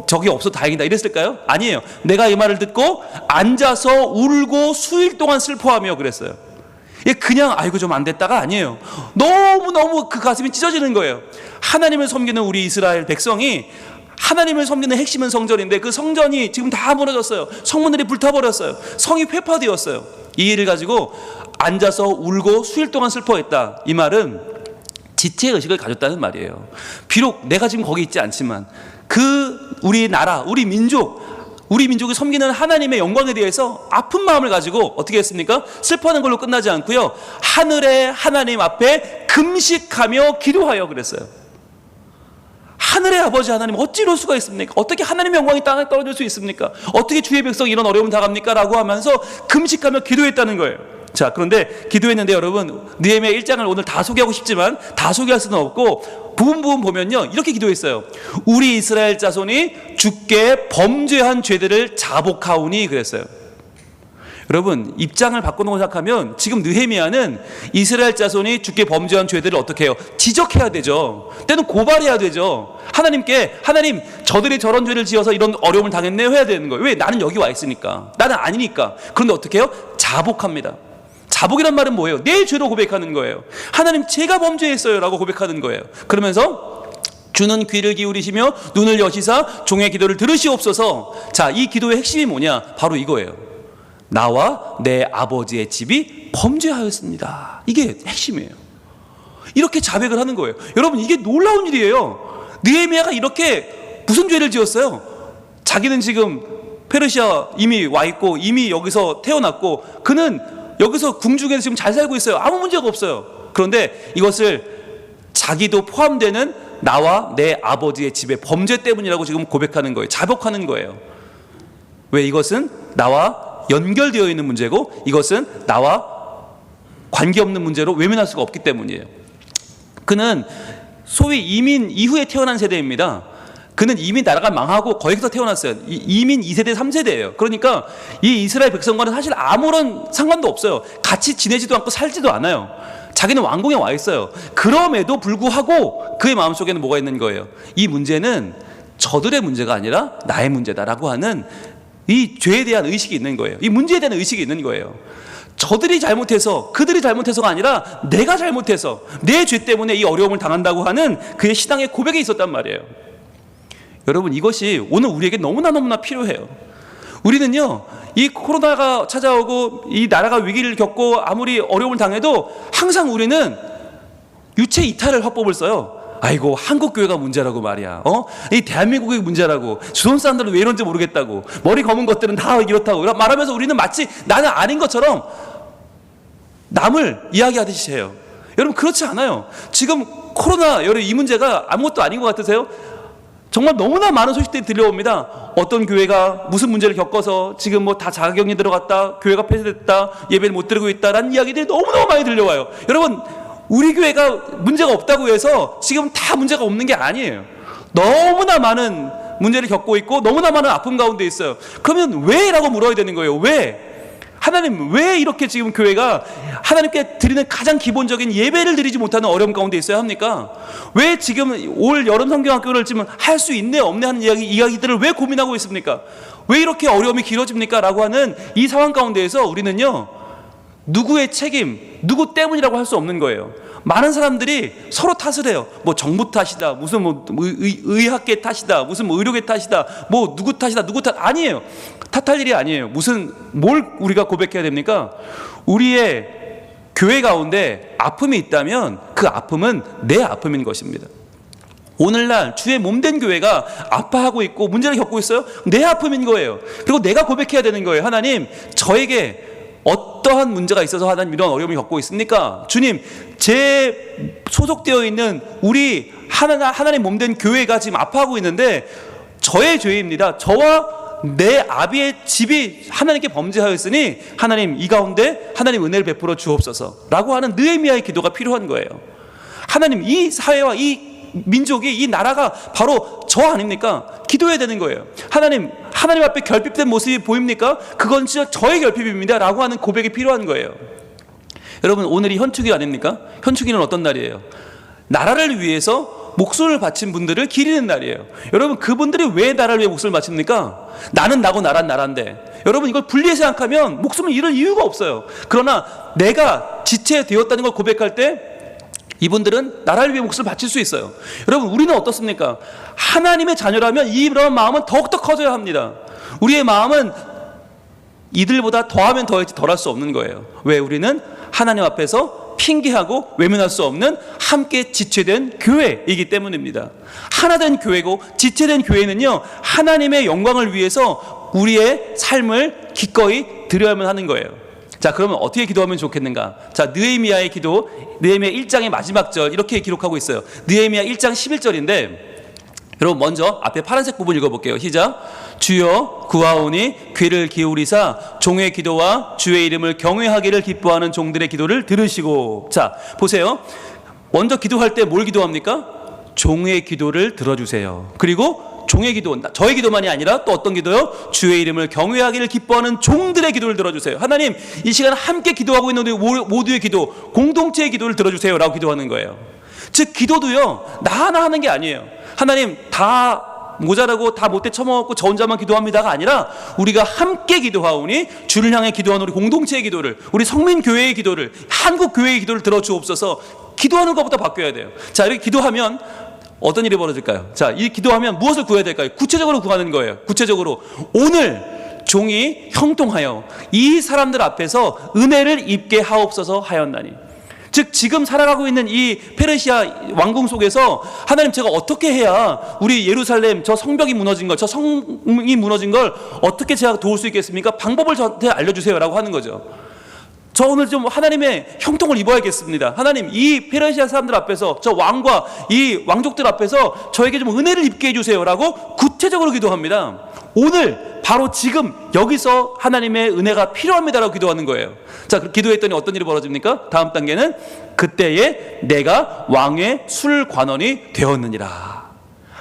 적이 없어도 다행이다. 이랬을까요? 아니에요. 내가 이 말을 듣고 앉아서 울고 수일 동안 슬퍼하며 그랬어요. 그냥 아이고 좀 안 됐다가 아니에요. 너무너무 그 가슴이 찢어지는 거예요. 하나님을 섬기는 우리 이스라엘 백성이, 하나님을 섬기는 핵심은 성전인데 그 성전이 지금 다 무너졌어요. 성문들이 불타버렸어요. 성이 회파되었어요. 이 일을 가지고 앉아서 울고 수일 동안 슬퍼했다. 이 말은 지체의식을 가졌다는 말이에요. 비록 내가 지금 거기 있지 않지만 그 우리 나라, 우리 민족, 우리 민족이 섬기는 하나님의 영광에 대해서 아픈 마음을 가지고 어떻게 했습니까? 슬퍼하는 걸로 끝나지 않고요, 하늘의 하나님 앞에 금식하며 기도하여 그랬어요. 하늘의 아버지 하나님, 어찌 이럴 수가 있습니까? 어떻게 하나님의 영광이 땅에 떨어질 수 있습니까? 어떻게 주의 백성이 이런 어려움을 당합니까? 라고 하면서 금식하며 기도했다는 거예요. 자, 그런데 기도했는데 여러분, 느헤미야 1장을 오늘 다 소개하고 싶지만 다 소개할 수는 없고 부분 보면요, 이렇게 기도했어요. 우리 이스라엘 자손이 주께 범죄한 죄들을 자복하오니 그랬어요. 여러분, 입장을 바꿔놓고 생각하면 지금 느헤미야는 이스라엘 자손이 주께 범죄한 죄들을 어떻게 해요? 지적해야 되죠. 때는 고발해야 되죠. 하나님께, 하나님, 저들이 저런 죄를 지어서 이런 어려움을 당했네요 해야 되는 거예요. 왜? 나는 여기 와 있으니까. 나는 아니니까. 그런데 어떻게 해요? 자복합니다. 자복이란 말은 뭐예요? 내 죄로 고백하는 거예요. 하나님, 제가 범죄했어요 라고 고백하는 거예요. 그러면서 주는 귀를 기울이시며 눈을 여시사 종의 기도를 들으시옵소서. 자, 이 기도의 핵심이 뭐냐? 바로 이거예요. 나와 내 아버지의 집이 범죄하였습니다. 이게 핵심이에요. 이렇게 자백을 하는 거예요. 여러분, 이게 놀라운 일이에요. 느헤미야가 이렇게 무슨 죄를 지었어요? 자기는 지금 페르시아 이미 와 있고 이미 여기서 태어났고 그는 여기서 궁중에서 지금 잘 살고 있어요. 아무 문제가 없어요. 그런데 이것을 자기도 포함되는 나와 내 아버지의 집의 범죄 때문이라고 지금 고백하는 거예요. 자복하는 거예요. 왜? 이것은 나와 연결되어 있는 문제고 이것은 나와 관계없는 문제로 외면할 수가 없기 때문이에요. 그는 소위 이민 이후에 태어난 세대입니다. 그는 이미 나라가 망하고 거기서 태어났어요. 이민 2세대 3세대예요 그러니까 이 이스라엘 백성과는 사실 아무런 상관도 없어요. 같이 지내지도 않고 살지도 않아요. 자기는 왕궁에 와 있어요. 그럼에도 불구하고 그의 마음속에는 뭐가 있는 거예요? 이 문제는 저들의 문제가 아니라 나의 문제다라고 하는 이 죄에 대한 의식이 있는 거예요. 이 문제에 대한 의식이 있는 거예요. 저들이 잘못해서, 그들이 잘못해서가 아니라 내가 잘못해서 내 죄 때문에 이 어려움을 당한다고 하는 그의 신앙의 고백이 있었단 말이에요. 여러분, 이것이 오늘 우리에게 너무나 필요해요. 우리는요, 이 코로나가 찾아오고 이 나라가 위기를 겪고 아무리 어려움을 당해도 항상 우리는 유체 이탈을 화법을 써요. 아이고, 한국 교회가 문제라고 말이야. 이 대한민국이 문제라고. 주선 사람들은 왜 이런지 모르겠다고. 머리 검은 것들은 다 이렇다고 말하면서 우리는 마치 나는 아닌 것처럼 남을 이야기하듯이 해요. 여러분, 그렇지 않아요. 지금 코로나 여러분 이 문제가 아무것도 아닌 것 같으세요? 정말 너무나 많은 소식들이 들려옵니다. 어떤 교회가 무슨 문제를 겪어서 지금 뭐 다 자가격리 들어갔다, 교회가 폐쇄됐다, 예배를 못 드리고 있다라는 이야기들이 너무너무 많이 들려와요. 여러분, 우리 교회가 문제가 없다고 해서 지금 다 문제가 없는 게 아니에요. 너무나 많은 문제를 겪고 있고 너무나 많은 아픔 가운데 있어요. 그러면 왜? 라고 물어야 되는 거예요. 왜? 하나님, 왜 이렇게 지금 교회가 하나님께 드리는 가장 기본적인 예배를 드리지 못하는 어려움 가운데 있어야 합니까? 왜 지금 올 여름 성경학교를 지금 할 수 있네 없네 하는 이야기들을 왜 고민하고 있습니까? 왜 이렇게 어려움이 길어집니까? 라고 하는 이 상황 가운데에서 우리는요, 누구의 책임, 누구 때문이라고 할 수 없는 거예요. 많은 사람들이 서로 탓을 해요. 뭐 정부 탓이다, 무슨 뭐 의학계 탓이다, 무슨 뭐 의료계 탓이다, 뭐 누구 탓이다, 누구 탓. 아니에요. 탓할 일이 아니에요. 뭘 우리가 고백해야 됩니까? 우리의 교회 가운데 아픔이 있다면 그 아픔은 내 아픔인 것입니다. 오늘날 주의 몸된 교회가 아파하고 있고 문제를 겪고 있어요? 내 아픔인 거예요. 그리고 내가 고백해야 되는 거예요. 하나님, 저에게 어떠한 문제가 있어서 하나님 이런 어려움을 겪고 있습니까? 주님, 제 소속되어 있는 우리 하나님 몸된 교회가 지금 아파하고 있는데 저의 죄입니다. 저와 내 아비의 집이 하나님께 범죄하였으니 하나님, 이 가운데 하나님 은혜를 베풀어 주옵소서 라고 하는 느헤미야의 기도가 필요한 거예요. 하나님, 이 사회와 이 민족이, 이 나라가 바로 저 아닙니까? 기도해야 되는 거예요. 하나님 앞에 결핍된 모습이 보입니까? 그건 진짜 저의 결핍입니다 라고 하는 고백이 필요한 거예요. 여러분, 오늘이 현충일 아닙니까? 현충일은 어떤 날이에요? 나라를 위해서 목숨을 바친 분들을 기리는 날이에요. 여러분, 그분들이 왜 나라를 위해 목숨을 바칩니까? 나는 나고 나란 나란데. 여러분, 이걸 분리해서 생각하면 목숨을 잃을 이유가 없어요. 그러나 내가 지체되었다는 걸 고백할 때 이분들은 나라를 위해 목숨을 바칠 수 있어요. 여러분, 우리는 어떻습니까? 하나님의 자녀라면 이런 마음은 더욱더 커져야 합니다. 우리의 마음은 이들보다 더하면 더했지 덜할 수 없는 거예요. 왜? 우리는 하나님 앞에서 핑계하고 외면할 수 없는 함께 지체된 교회이기 때문입니다. 하나된 교회고 지체된 교회는요, 하나님의 영광을 위해서 우리의 삶을 기꺼이 드려야만 하는 거예요. 자, 그러면 어떻게 기도하면 좋겠는가? 자, 느헤미야의 기도, 느헤미야 1장의 마지막 절 이렇게 기록하고 있어요. 느헤미야 1장 11절인데 여러분 먼저 앞에 파란색 부분 읽어볼게요. 시작. 주여 구하오니 귀를 기울이사 종의 기도와 주의 이름을 경외하기를 기뻐하는 종들의 기도를 들으시고. 자, 보세요. 먼저 기도할 때 뭘 기도합니까? 종의 기도를 들어주세요. 그리고 종의 기도, 저의 기도만이 아니라 또 어떤 기도요? 주의 이름을 경외하기를 기뻐하는 종들의 기도를 들어주세요. 하나님, 이 시간 함께 기도하고 있는 우리 모두의 기도, 공동체의 기도를 들어주세요 라고 기도하는 거예요. 즉 기도도요 나 하나 하는 게 아니에요. 하나님 다 모자라고 다 못돼 처먹고 저 혼자만 기도합니다가 아니라 우리가 함께 기도하오니 주를 향해 기도하는 우리 공동체의 기도를, 우리 성민교회의 기도를, 한국교회의 기도를 들어주옵소서. 기도하는 것부터 바뀌어야 돼요. 자, 이렇게 기도하면 어떤 일이 벌어질까요? 자, 이 기도하면 무엇을 구해야 될까요? 구체적으로 구하는 거예요. 구체적으로 오늘 종이 형통하여 이 사람들 앞에서 은혜를 입게 하옵소서 하였나니. 즉 지금 살아가고 있는 이 페르시아 왕궁 속에서 하나님, 제가 어떻게 해야 우리 예루살렘 저 성벽이 무너진 걸, 저 성이 무너진 걸 어떻게 제가 도울 수 있겠습니까? 방법을 저한테 알려주세요 라고 하는 거죠. 저 오늘 좀 하나님의 형통을 입어야겠습니다. 하나님, 이 페르시아 사람들 앞에서, 저 왕과 이 왕족들 앞에서 저에게 좀 은혜를 입게 해주세요 라고 구체적으로 기도합니다. 오늘 바로 지금 여기서 하나님의 은혜가 필요합니다라고 기도하는 거예요. 자, 기도했더니 어떤 일이 벌어집니까? 다음 단계는 그때에 내가 왕의 술관원이 되었느니라.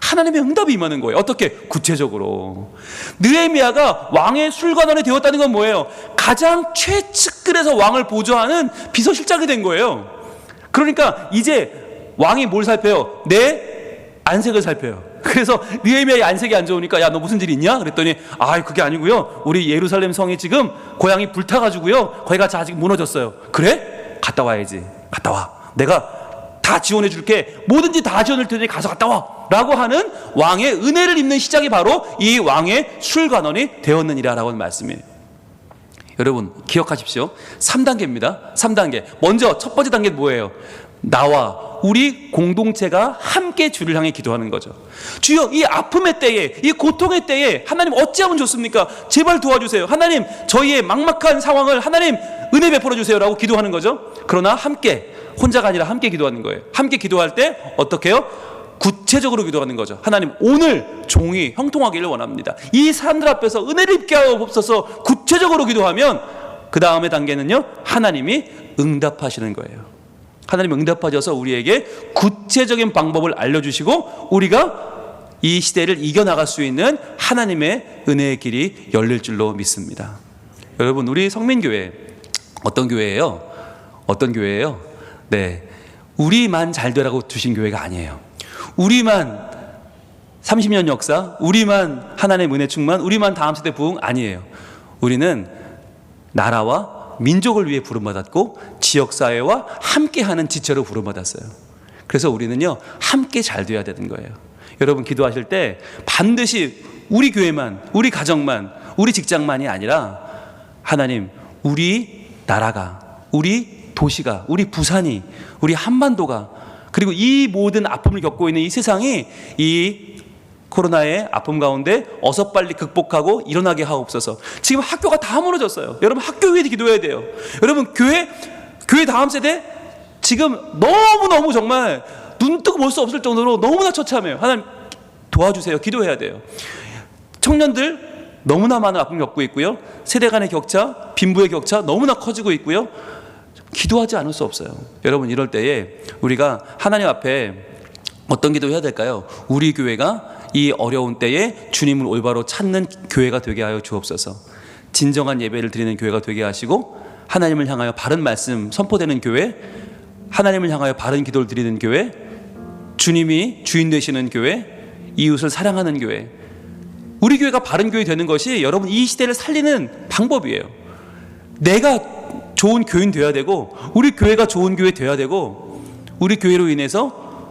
하나님의 응답이 임하는 거예요. 어떻게? 구체적으로. 느헤미야가 왕의 술관원이 되었다는 건 뭐예요? 가장 최측근에서 왕을 보조하는 비서실장이 된 거예요. 그러니까 이제 왕이 뭘 살펴요? 내 안색을 살펴요. 그래서 느헤미야의 안색이 안 좋으니까 야, 너 무슨 일 있냐? 그랬더니 그게 아니고요, 우리 예루살렘 성이 지금 고향이 불타가지고요, 거기가 아직 무너졌어요. 그래? 갔다 와야지. 갔다 와. 내가 다 지원해 줄게. 뭐든지 다 지원할 테니 가서 갔다 와 라고 하는 왕의 은혜를 입는 시작이 바로 이 왕의 술관원이 되었느니라 라고 하는 말씀이에요. 여러분 기억하십시오. 3단계입니다 3단계. 먼저 첫 번째 단계는 뭐예요? 나와 우리 공동체가 함께 주를 향해 기도하는 거죠. 주여, 이 아픔의 때에, 이 고통의 때에 하나님 어찌하면 좋습니까? 제발 도와주세요. 하나님, 저희의 막막한 상황을 하나님 은혜 베풀어 주세요 라고 기도하는 거죠. 그러나 함께, 혼자가 아니라 함께 기도하는 거예요. 함께 기도할 때 어떻게 해요? 구체적으로 기도하는 거죠. 하나님, 오늘 종이 형통하기를 원합니다. 이 사람들 앞에서 은혜를 입게 하옵소서. 구체적으로 기도하면 그 다음의 단계는요, 하나님이 응답하시는 거예요. 하나님 응답하셔서 우리에게 구체적인 방법을 알려주시고 우리가 이 시대를 이겨나갈 수 있는 하나님의 은혜의 길이 열릴 줄로 믿습니다. 여러분, 우리 성민교회 어떤 교회예요? 어떤 교회예요? 네, 우리만 잘 되라고 두신 교회가 아니에요. 우리만 30년 역사, 우리만 하나님의 은혜 충만, 우리만 다음 세대 부흥 아니에요. 우리는 나라와 민족을 위해 부름받았고 지역사회와 함께하는 지체로 부름받았어요. 그래서 우리는요, 함께 잘 돼야 되는 거예요. 여러분 기도하실 때 반드시 우리 교회만, 우리 가정만, 우리 직장만이 아니라 하나님, 우리 나라가, 우리 도시가, 우리 부산이, 우리 한반도가, 그리고 이 모든 아픔을 겪고 있는 이 세상이 이 코로나의 아픔 가운데 어서 빨리 극복하고 일어나게 하옵소서. 지금 학교가 다 무너졌어요. 여러분 학교 위에 기도해야 돼요. 여러분 교회 다음 세대 지금 너무너무 정말 눈 뜨고 볼 수 없을 정도로 너무나 처참해요. 하나님 도와주세요. 기도해야 돼요. 청년들 너무나 많은 아픔을 겪고 있고요, 세대 간의 격차, 빈부의 격차 너무나 커지고 있고요. 기도하지 않을 수 없어요. 여러분 이럴 때에 우리가 하나님 앞에 어떤 기도 해야 될까요? 우리 교회가 이 어려운 때에 주님을 올바로 찾는 교회가 되게 하여 주옵소서. 진정한 예배를 드리는 교회가 되게 하시고 하나님을 향하여 바른 말씀 선포되는 교회, 하나님을 향하여 바른 기도를 드리는 교회, 주님이 주인 되시는 교회, 이웃을 사랑하는 교회. 우리 교회가 바른 교회 되는 것이 여러분 이 시대를 살리는 방법이에요. 내가 좋은 교인 되어야 되고, 우리 교회가 좋은 교회 되어야 되고, 우리 교회로 인해서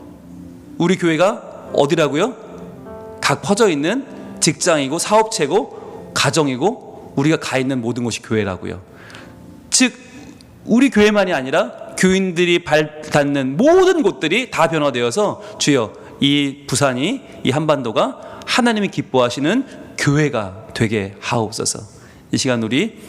우리 교회가 어디라고요? 각 퍼져 있는 직장이고 사업체고 가정이고 우리가 가 있는 모든 곳이 교회라고요. 즉 우리 교회만이 아니라 교인들이 발 닿는 모든 곳들이 다 변화되어서 주여, 이 부산이, 이 한반도가 하나님이 기뻐하시는 교회가 되게 하옵소서. 이 시간 우리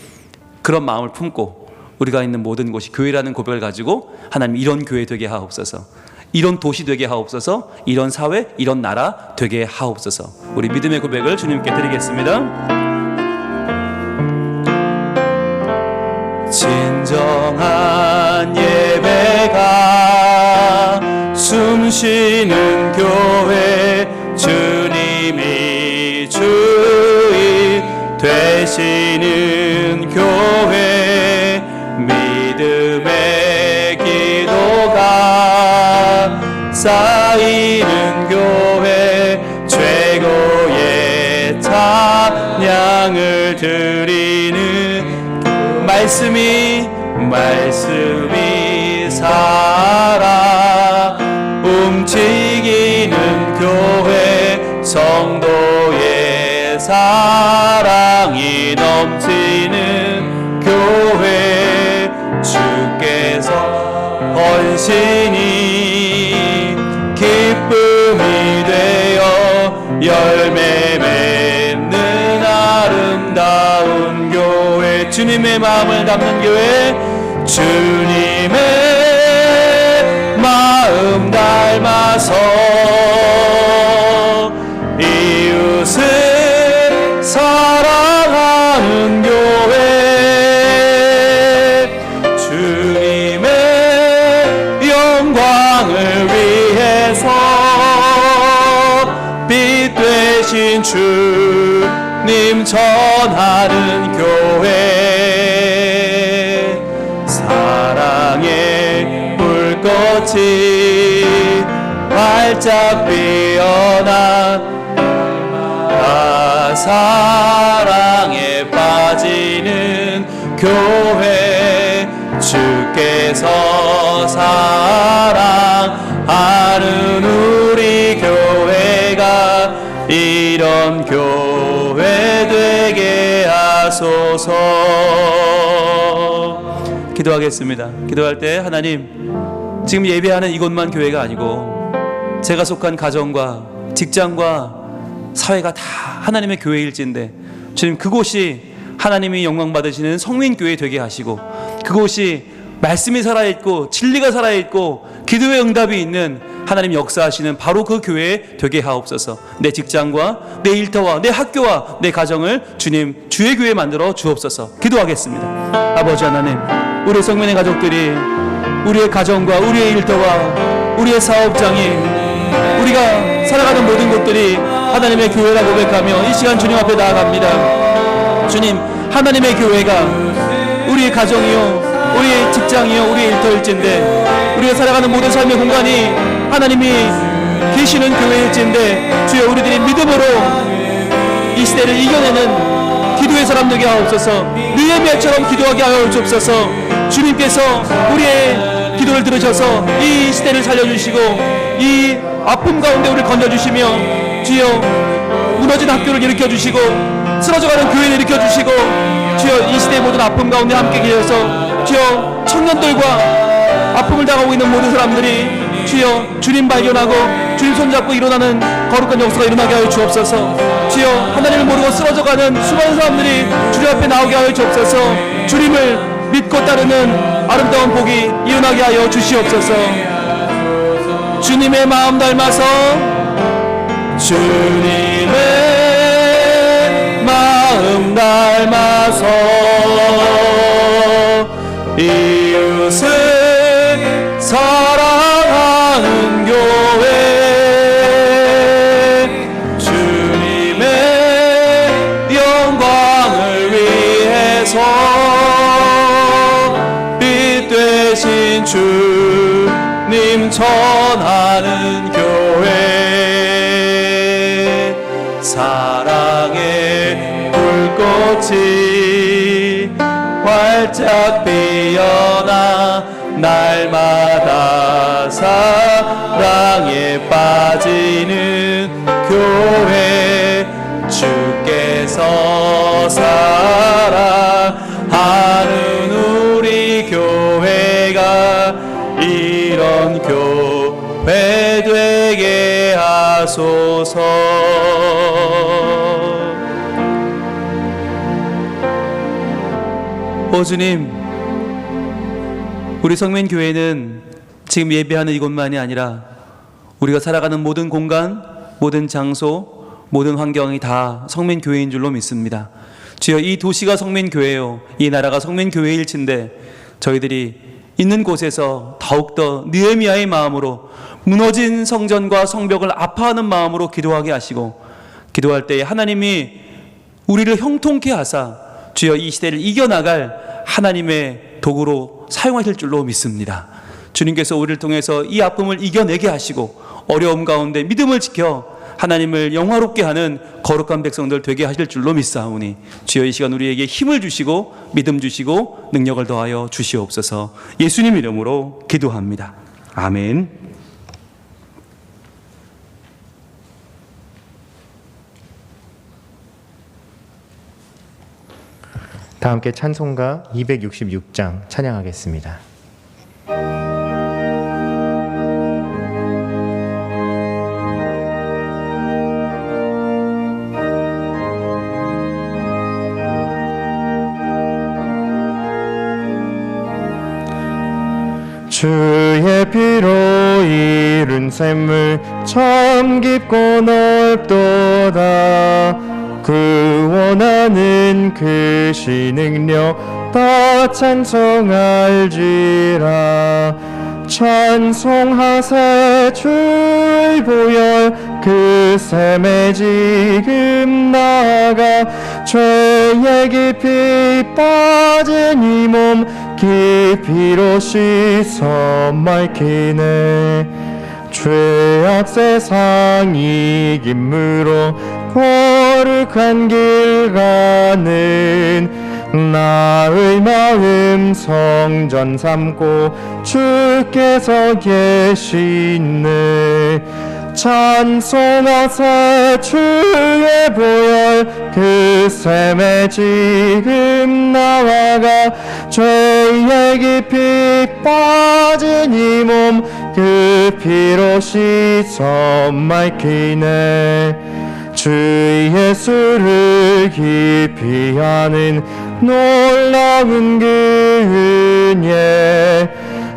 그런 마음을 품고 우리가 있는 모든 곳이 교회라는 고백을 가지고 하나님 이런 교회 되게 하옵소서, 이런 도시 되게 하옵소서, 이런 사회, 이런 나라 되게 하옵소서. 우리 믿음의 고백을 주님께 드리겠습니다. 진정한 예배가 숨쉬는 교회, 주님이 주인 되시는 교회, 믿음의 기도가 쌓이는 교회, 최고의 찬양을 드리는 말씀이 살아 움직이는 교회, 성도의 사랑이 넘치는 교회, 주께서 헌신이 기쁨이 되어 열매 맺는 아름다운 교회, 주님의 마음을 담는 교회, 주님의 마음 닮아서 이웃을 사랑하는 교회, 주님의 영광을 위해서 빛 되신 주님 전하는 교회, 사랑의 불꽃이 활짝 피어나 사랑에 빠지는 교회, 주께서 사랑하는 우리 교회가 이런 교회 되게 하소서. 기도하겠습니다. 기도할 때 하나님, 지금 예배하는 이곳만 교회가 아니고 제가 속한 가정과 직장과 사회가 다 하나님의 교회일진데, 주님 그곳이 하나님이 영광 받으시는 성민교회 되게 하시고, 그곳이 말씀이 살아있고 진리가 살아있고 기도의 응답이 있는 하나님 역사하시는 바로 그 교회 되게 하옵소서. 내 직장과 내 일터와 내 학교와 내 가정을 주님 주의 교회 만들어 주옵소서. 기도하겠습니다. 아버지 하나님, 우리 성민의 가족들이 우리의 가정과 우리의 일터와 우리의 사업장이, 우리가 살아가는 모든 곳들이 하나님의 교회라 고백하며 이 시간 주님 앞에 나아갑니다. 주님, 하나님의 교회가 우리의 가정이요, 우리의 직장이요, 우리의 일터일진데, 우리가 살아가는 모든 삶의 공간이 하나님이 계시는 교회일진데, 주여 우리들이 믿음으로 이 시대를 이겨내는 기도의 사람 되게 하옵소서. 느헤미야처럼 기도하게 하여 주옵소서. 주님께서 우리의 기도를 들으셔서 이 시대를 살려주시고 이 아픔 가운데 우리를 건져주시며, 주여 무너진 학교를 일으켜주시고 쓰러져가는 교회를 일으켜주시고, 주여 이 시대의 모든 아픔 가운데 함께 계셔서, 주여 청년들과 아픔을 당하고 있는 모든 사람들이 주여 주님 발견하고 주님 손잡고 일어나는 거룩한 역사가 일어나게 하여 주옵소서. 주여 하나님을 모르고 쓰러져가는 수많은 사람들이 주님 앞에 나오게 하여 주옵소서. 주님을 믿고 따르는 아름다운 복이 일어나게 하여 주시옵소서. 주님의 마음 닮아서, 주님의 마음 닮아서 이웃을 사랑하는 교회, 주님의 영광을 위해서 빛 되신 주님 전하는 교회, 사랑의 불꽃이 활짝 피어나 날마다 사랑에 빠지는 교회, 주께서 사랑하는 우리 교회가 이런 교회 되게 하소서. 주님, 우리 성민교회는 지금 예배하는 이곳만이 아니라 우리가 살아가는 모든 공간, 모든 장소, 모든 환경이 다 성민교회인 줄로 믿습니다. 주여, 이 도시가 성민교회요, 이 나라가 성민교회일진데 저희들이 있는 곳에서 더욱더 느헤미야의 마음으로 무너진 성전과 성벽을 아파하는 마음으로 기도하게 하시고, 기도할 때에 하나님이 우리를 형통케 하사 주여 이 시대를 이겨나갈 하나님의 도구로 사용하실 줄로 믿습니다. 주님께서 우리를 통해서 이 아픔을 이겨내게 하시고 어려움 가운데 믿음을 지켜 하나님을 영화롭게 하는 거룩한 백성들 되게 하실 줄로 믿사오니 주여 이 시간 우리에게 힘을 주시고 믿음 주시고 능력을 더하여 주시옵소서. 예수님 이름으로 기도합니다. 아멘. 다 함께 찬송가 266장 찬양하겠습니다. 주의 피로 이룬 샘물 참 깊고 넓도다. 구원하는 그 신능력 다 찬송할지라. 찬송하세 주의 보혈 그 샘에 지금 나아가 죄의 깊이 빠진 이 몸 깊이로 씻어 맑히네. 죄악 세상 이김으로 거룩한 길 가는 나의 마음 성전 삼고 주께서 계시네. 찬송하세 주의 보혈 그 샘에 지금 나아가 죄의 깊이 빠진 이 몸 그 피로 씻어 맑히네. 주 예수를 깊이 아는 놀라운 그 은혜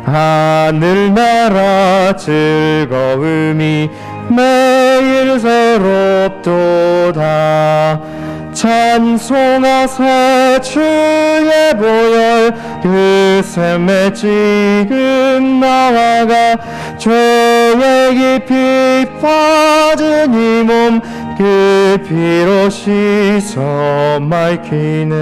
하늘나라 즐거움이 매일 새롭도다. 찬송하세 주의 보혈 그 샘에 지금 나아가 죄의 깊이 빠진 이 몸 그 피로 씻어 맑히네.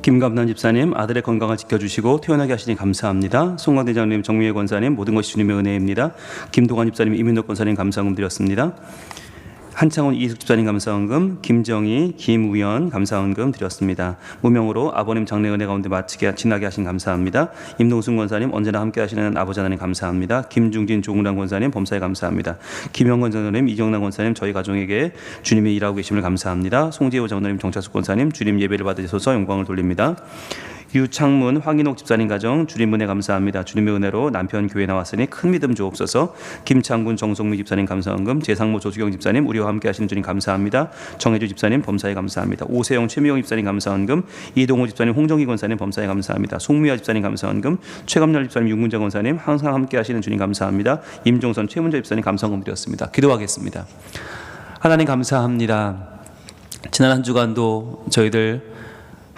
김감남 집사님, 아들의 건강을 지켜주시고 태어나게 하시니 감사합니다. 송광대장님, 정미애 권사님, 모든 것이 주님의 은혜입니다. 김동환 집사님, 이민덕 권사님 감사금 드렸습니다. 한창훈 이숙 집사님 감사원금, 김정희, 김우연 감사원금 드렸습니다. 무명으로 아버님 장래 은혜 가운데 마치게 지나게 하신 감사합니다. 임동순 권사님 언제나 함께 하시는 아버지 하나님 감사합니다. 김중진 조웅란 권사님 범사에 감사합니다. 김영건 장로님, 이정란 권사님 저희 가정에게 주님이 일하고 계심을 감사합니다. 송재호 장로님, 정차숙 권사님 주님 예배를 받으셔서 영광을 돌립니다. 유창문, 황인옥 집사님 가정 주님 은혜 감사합니다. 주님의 은혜로 남편 교회 나왔으니 큰 믿음 주옵소서. 김창군, 정성미 집사님 감사원금, 재상모, 조수경 집사님 우리와 함께 하시는 주님 감사합니다. 정혜주 집사님 범사에 감사합니다. 오세영, 최미영 집사님 감사원금, 이동호 집사님, 홍정희 권사님 범사에 감사합니다. 송미아 집사님 감사원금, 최감렬 집사님, 윤문정 권사님 항상 함께 하시는 주님 감사합니다. 임종선, 최문재 집사님 감사원금 드렸습니다. 기도하겠습니다. 하나님 감사합니다. 지난 한 주간도 저희들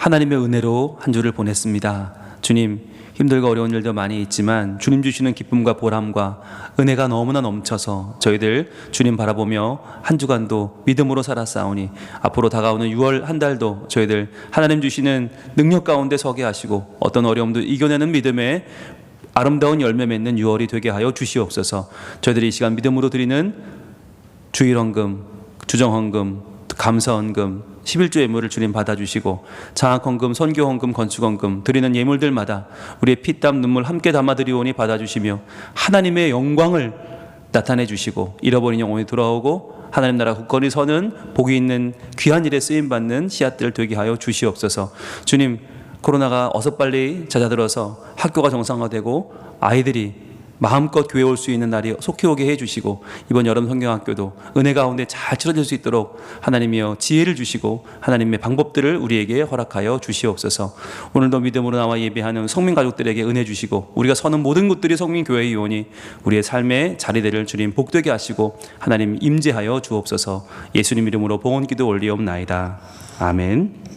하나님의 은혜로 한 주를 보냈습니다. 주님, 힘들고 어려운 일도 많이 있지만 주님 주시는 기쁨과 보람과 은혜가 너무나 넘쳐서 저희들 주님 바라보며 한 주간도 믿음으로 살았사오니 앞으로 다가오는 6월 한 달도 저희들 하나님 주시는 능력 가운데 서게 하시고 어떤 어려움도 이겨내는 믿음의 아름다운 열매 맺는 6월이 되게 하여 주시옵소서. 저희들이 이 시간 믿음으로 드리는 주일헌금, 주정헌금, 감사헌금, 11조 예물을 주님 받아주시고 장학헌금, 선교헌금, 건축헌금 드리는 예물들마다 우리의 피땀 눈물 함께 담아드리오니 받아주시며 하나님의 영광을 나타내 주시고 잃어버린 영혼이 돌아오고 하나님 나라 굳건히 서는 복이 있는 귀한 일에 쓰임받는 씨앗들 되게 하여 주시옵소서. 주님, 코로나가 어서 빨리 잦아들어서 학교가 정상화되고 아이들이 마음껏 교회 올 수 있는 날이 속히 오게 해주시고 이번 여름 성경학교도 은혜 가운데 잘 치러질 수 있도록 하나님이여 지혜를 주시고 하나님의 방법들을 우리에게 허락하여 주시옵소서. 오늘도 믿음으로 나와 예배하는 성민 가족들에게 은혜 주시고 우리가 서는 모든 곳들이 성민교회의 요원이 우리의 삶의 자리들을 주님 복되게 하시고 하나님 임재하여 주옵소서. 예수님 이름으로 봉헌기도 올리옵나이다. 아멘.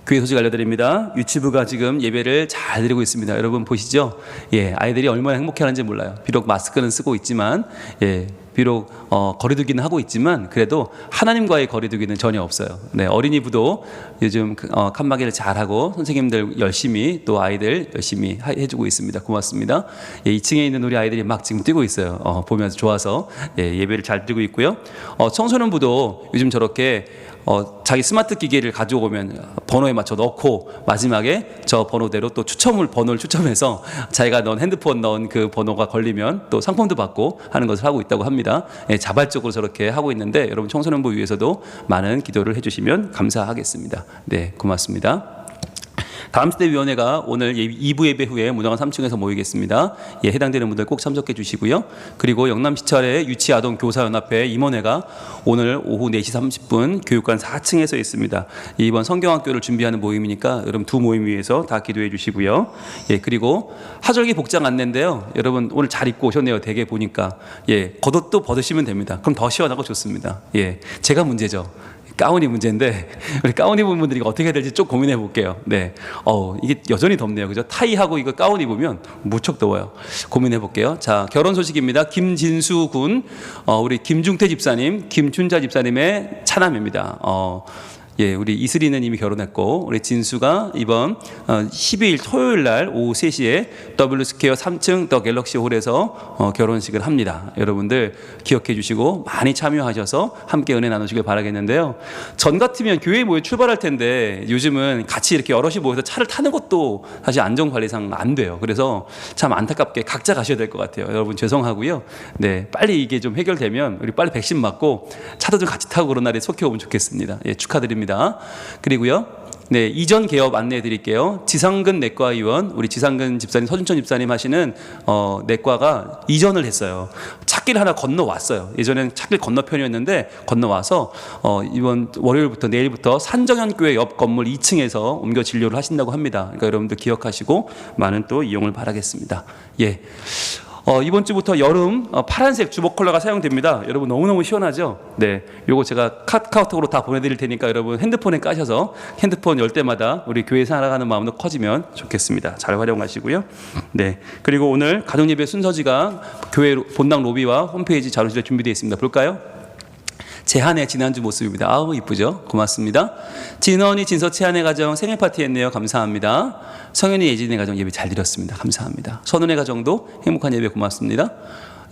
교회 소식 알려드립니다. 유치부가 지금 예배를 잘 드리고 있습니다. 여러분 보시죠? 예, 아이들이 얼마나 행복해하는지 몰라요. 비록 마스크는 쓰고 있지만, 예, 비록 거리두기는 하고 있지만 그래도 하나님과의 거리두기는 전혀 없어요. 네, 어린이부도 요즘 칸막이를 잘하고 선생님들 열심히 또 아이들 열심히 해주고 있습니다. 고맙습니다. 예, 2층에 있는 우리 아이들이 막 지금 뛰고 있어요. 보면서 좋아서 예, 예배를 잘 드리고 있고요. 청소년부도 요즘 저렇게 자기 스마트 기계를 가져오면 번호에 맞춰 넣고 마지막에 저 번호대로 또 번호를 추첨해서 자기가 핸드폰 넣은 그 번호가 걸리면 또 상품도 받고 하는 것을 하고 있다고 합니다. 예, 자발적으로 저렇게 하고 있는데 여러분 청소년부 위해서도 많은 기도를 해주시면 감사하겠습니다. 네, 고맙습니다. 다음 시대위원회가 오늘 2부 예배 후에 무당원 3층에서 모이겠습니다. 예, 해당되는 분들 꼭 참석해 주시고요. 그리고 영남시찰의 유치아동교사연합회 임원회가 오늘 오후 4시 30분 교육관 4층에서 있습니다. 이번 성경학교를 준비하는 모임이니까 여러분 두 모임 위해서 다 기도해 주시고요. 예, 그리고 하절기 복장 안내인데요. 여러분 오늘 잘 입고 오셨네요. 대개 보니까. 예, 겉옷도 벗으시면 됩니다. 그럼 더 시원하고 좋습니다. 예, 제가 문제죠. 가운이 문제인데 우리 가운 입은 분들이 어떻게 해야 될지 좀 고민해 볼게요. 네, 이게 여전히 덥네요, 그죠? 타이하고 이거 가운 입으면 무척 더워요. 고민해 볼게요. 자, 결혼 소식입니다. 김진수 군, 우리 김중태 집사님, 김춘자 집사님의 차남입니다. 예, 우리 이슬이는 이미 결혼했고 우리 진수가 이번 12일 토요일 날 오후 3시에 W스퀘어 3층 더 갤럭시 홀에서 결혼식을 합니다. 여러분들 기억해 주시고 많이 참여하셔서 함께 은혜 나누시길 바라겠는데요. 전 같으면 교회에 모여 출발할 텐데 요즘은 같이 이렇게 여럿이 모여서 차를 타는 것도 사실 안전관리상 안 돼요. 그래서 참 안타깝게 각자 가셔야 될 것 같아요. 여러분 죄송하고요. 네, 빨리 이게 좀 해결되면 우리 빨리 백신 맞고 차도 좀 같이 타고 그런 날이 속히 오면 좋겠습니다. 예, 축하드립니다. 그리고요, 네, 이전 개업 안내해 드릴게요. 지상근 내과의원, 우리 지상근 집사님, 서준천 집사님 하시는 내과가 이전을 했어요. 찻길 하나 건너왔어요. 예전에는 찻길 건너편이었는데 건너와서 이번 월요일부터 내일부터 산정현교회 옆 건물 2층에서 옮겨 진료를 하신다고 합니다. 그러니까 여러분들 기억하시고 많은 또 이용을 바라겠습니다. 예. 이번 주부터 여름 파란색 주먹 컬러가 사용됩니다. 여러분 너무너무 시원하죠? 네, 요거 제가 카카오톡으로 다 보내드릴 테니까 여러분 핸드폰에 까셔서 핸드폰 열 때마다 우리 교회 살아가는 마음도 커지면 좋겠습니다. 잘 활용하시고요. 네, 그리고 오늘 가정예배 순서지가 교회 본당 로비와 홈페이지 자료실에 준비되어 있습니다. 볼까요? 재한의 지난주 모습입니다. 아우 이쁘죠? 고맙습니다. 진원이 진서 채한의 가정 생일 파티 했네요. 감사합니다. 성현이 예진의 가정 예배 잘 드렸습니다. 감사합니다. 선운의 가정도 행복한 예배 고맙습니다.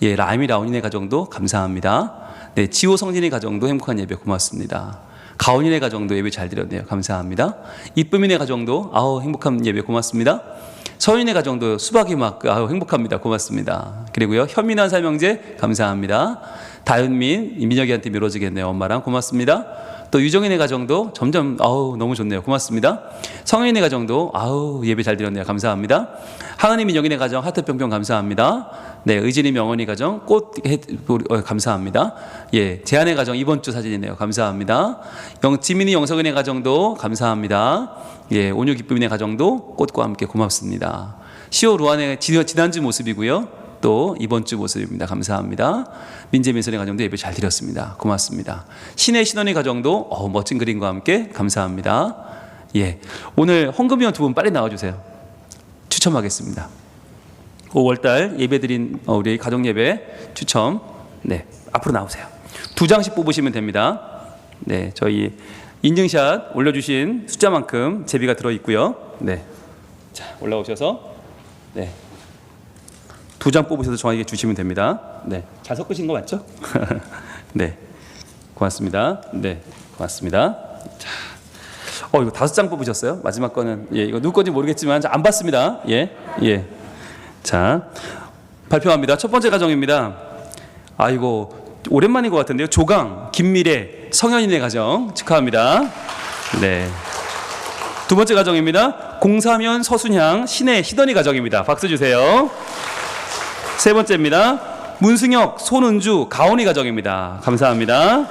예, 라임이 라온이네 가정도 감사합니다. 네, 지호 성진이 가정도 행복한 예배 고맙습니다. 가온이네 가정도 예배 잘 드렸네요. 감사합니다. 이쁨이네 가정도 아우 행복한 예배 고맙습니다. 서윤이네 가정도 수박이 막 아우 행복합니다. 고맙습니다. 그리고요 현민한 삼형제 감사합니다. 다윤민 민혁이한테 미뤄지겠네요. 엄마랑 고맙습니다. 또 유정인의 가정도 점점 아우 너무 좋네요. 고맙습니다. 성현이네 가정도 아우 예배 잘 드렸네요. 감사합니다. 하은이 민혁이네 가정 하트 뿅뿅 감사합니다. 네, 의진이 명언이 가정 감사합니다. 예, 제안의 가정 이번 주 사진이네요. 감사합니다. 지민이 영석은의 가정도 감사합니다. 예, 온유 기쁨이네 가정도 꽃과 함께 고맙습니다. 시오 루안의 지난주 모습이고요. 또 이번 주 모습입니다. 감사합니다. 민재민선의 가정도 예배 잘 드렸습니다. 고맙습니다. 신의 신원의 가정도 멋진 그림과 함께 감사합니다. 예, 오늘 헌금위원 두 분 빨리 나와주세요. 추첨하겠습니다. 5월달 예배드린 우리 가정 예배 추첨. 네, 앞으로 나오세요. 2장씩 뽑으시면 됩니다. 네, 저희 인증샷 올려주신 숫자만큼 제비가 들어 있고요. 네, 자 올라오셔서 네. 2장 뽑으셔서 저에게 주시면 됩니다. 네, 잘 섞으신 거 맞죠? 네, 고맙습니다. 네, 고맙습니다. 자, 이거 5장 뽑으셨어요? 마지막 거는 예, 이거 누구 건지 모르겠지만 안 봤습니다. 예, 예. 자, 발표합니다. 첫 번째 가정입니다. 아이고 오랜만인 것 같은데요. 조강, 김미래, 성현이네 가정 축하합니다. 네. 두 번째 가정입니다. 공사면, 서순향, 신혜, 시더니 가정입니다. 박수 주세요. 세 번째입니다. 문승혁, 손은주, 가온이 가정입니다. 감사합니다.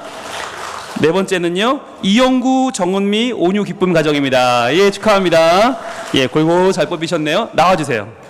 네 번째는요. 이영구, 정은미, 온유, 기쁨 가정입니다. 예, 축하합니다. 예, 골고루 잘 뽑히셨네요. 나와주세요.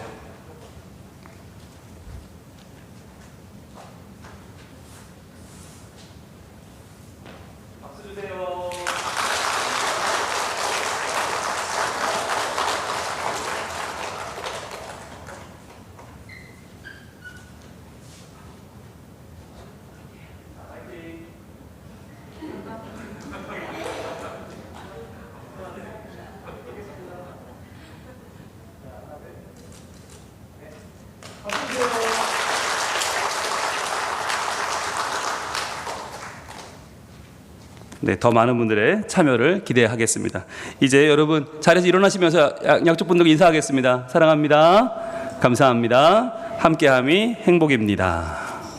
네, 더 많은 분들의 참여를 기대하겠습니다. 이제 여러분 자리에서 일어나시면서 양쪽 분들 인사하겠습니다. 사랑합니다. 감사합니다. 함께함이 행복입니다.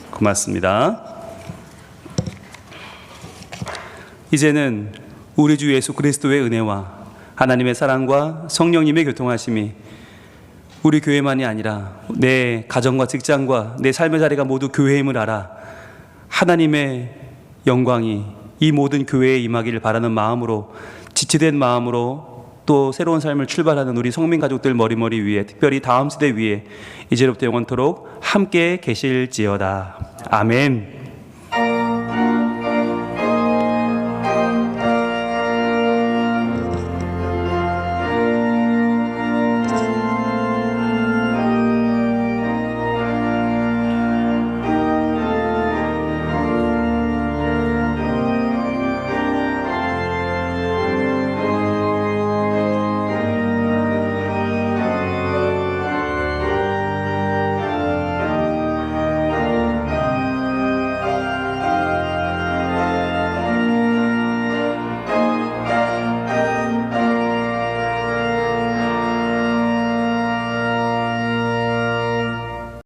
고맙습니다. 이제는 우리 주 예수 그리스도의 은혜와 하나님의 사랑과 성령님의 교통하심이 우리 교회만이 아니라 내 가정과 직장과 내 삶의 자리가 모두 교회임을 알아 하나님의 영광이 이 모든 교회에 임하기를 바라는 마음으로 지체된 마음으로 또 새로운 삶을 출발하는 우리 성민 가족들 머리머리 위에 특별히 다음 세대 위에 이제로부터 영원토록 함께 계실지어다. 아멘.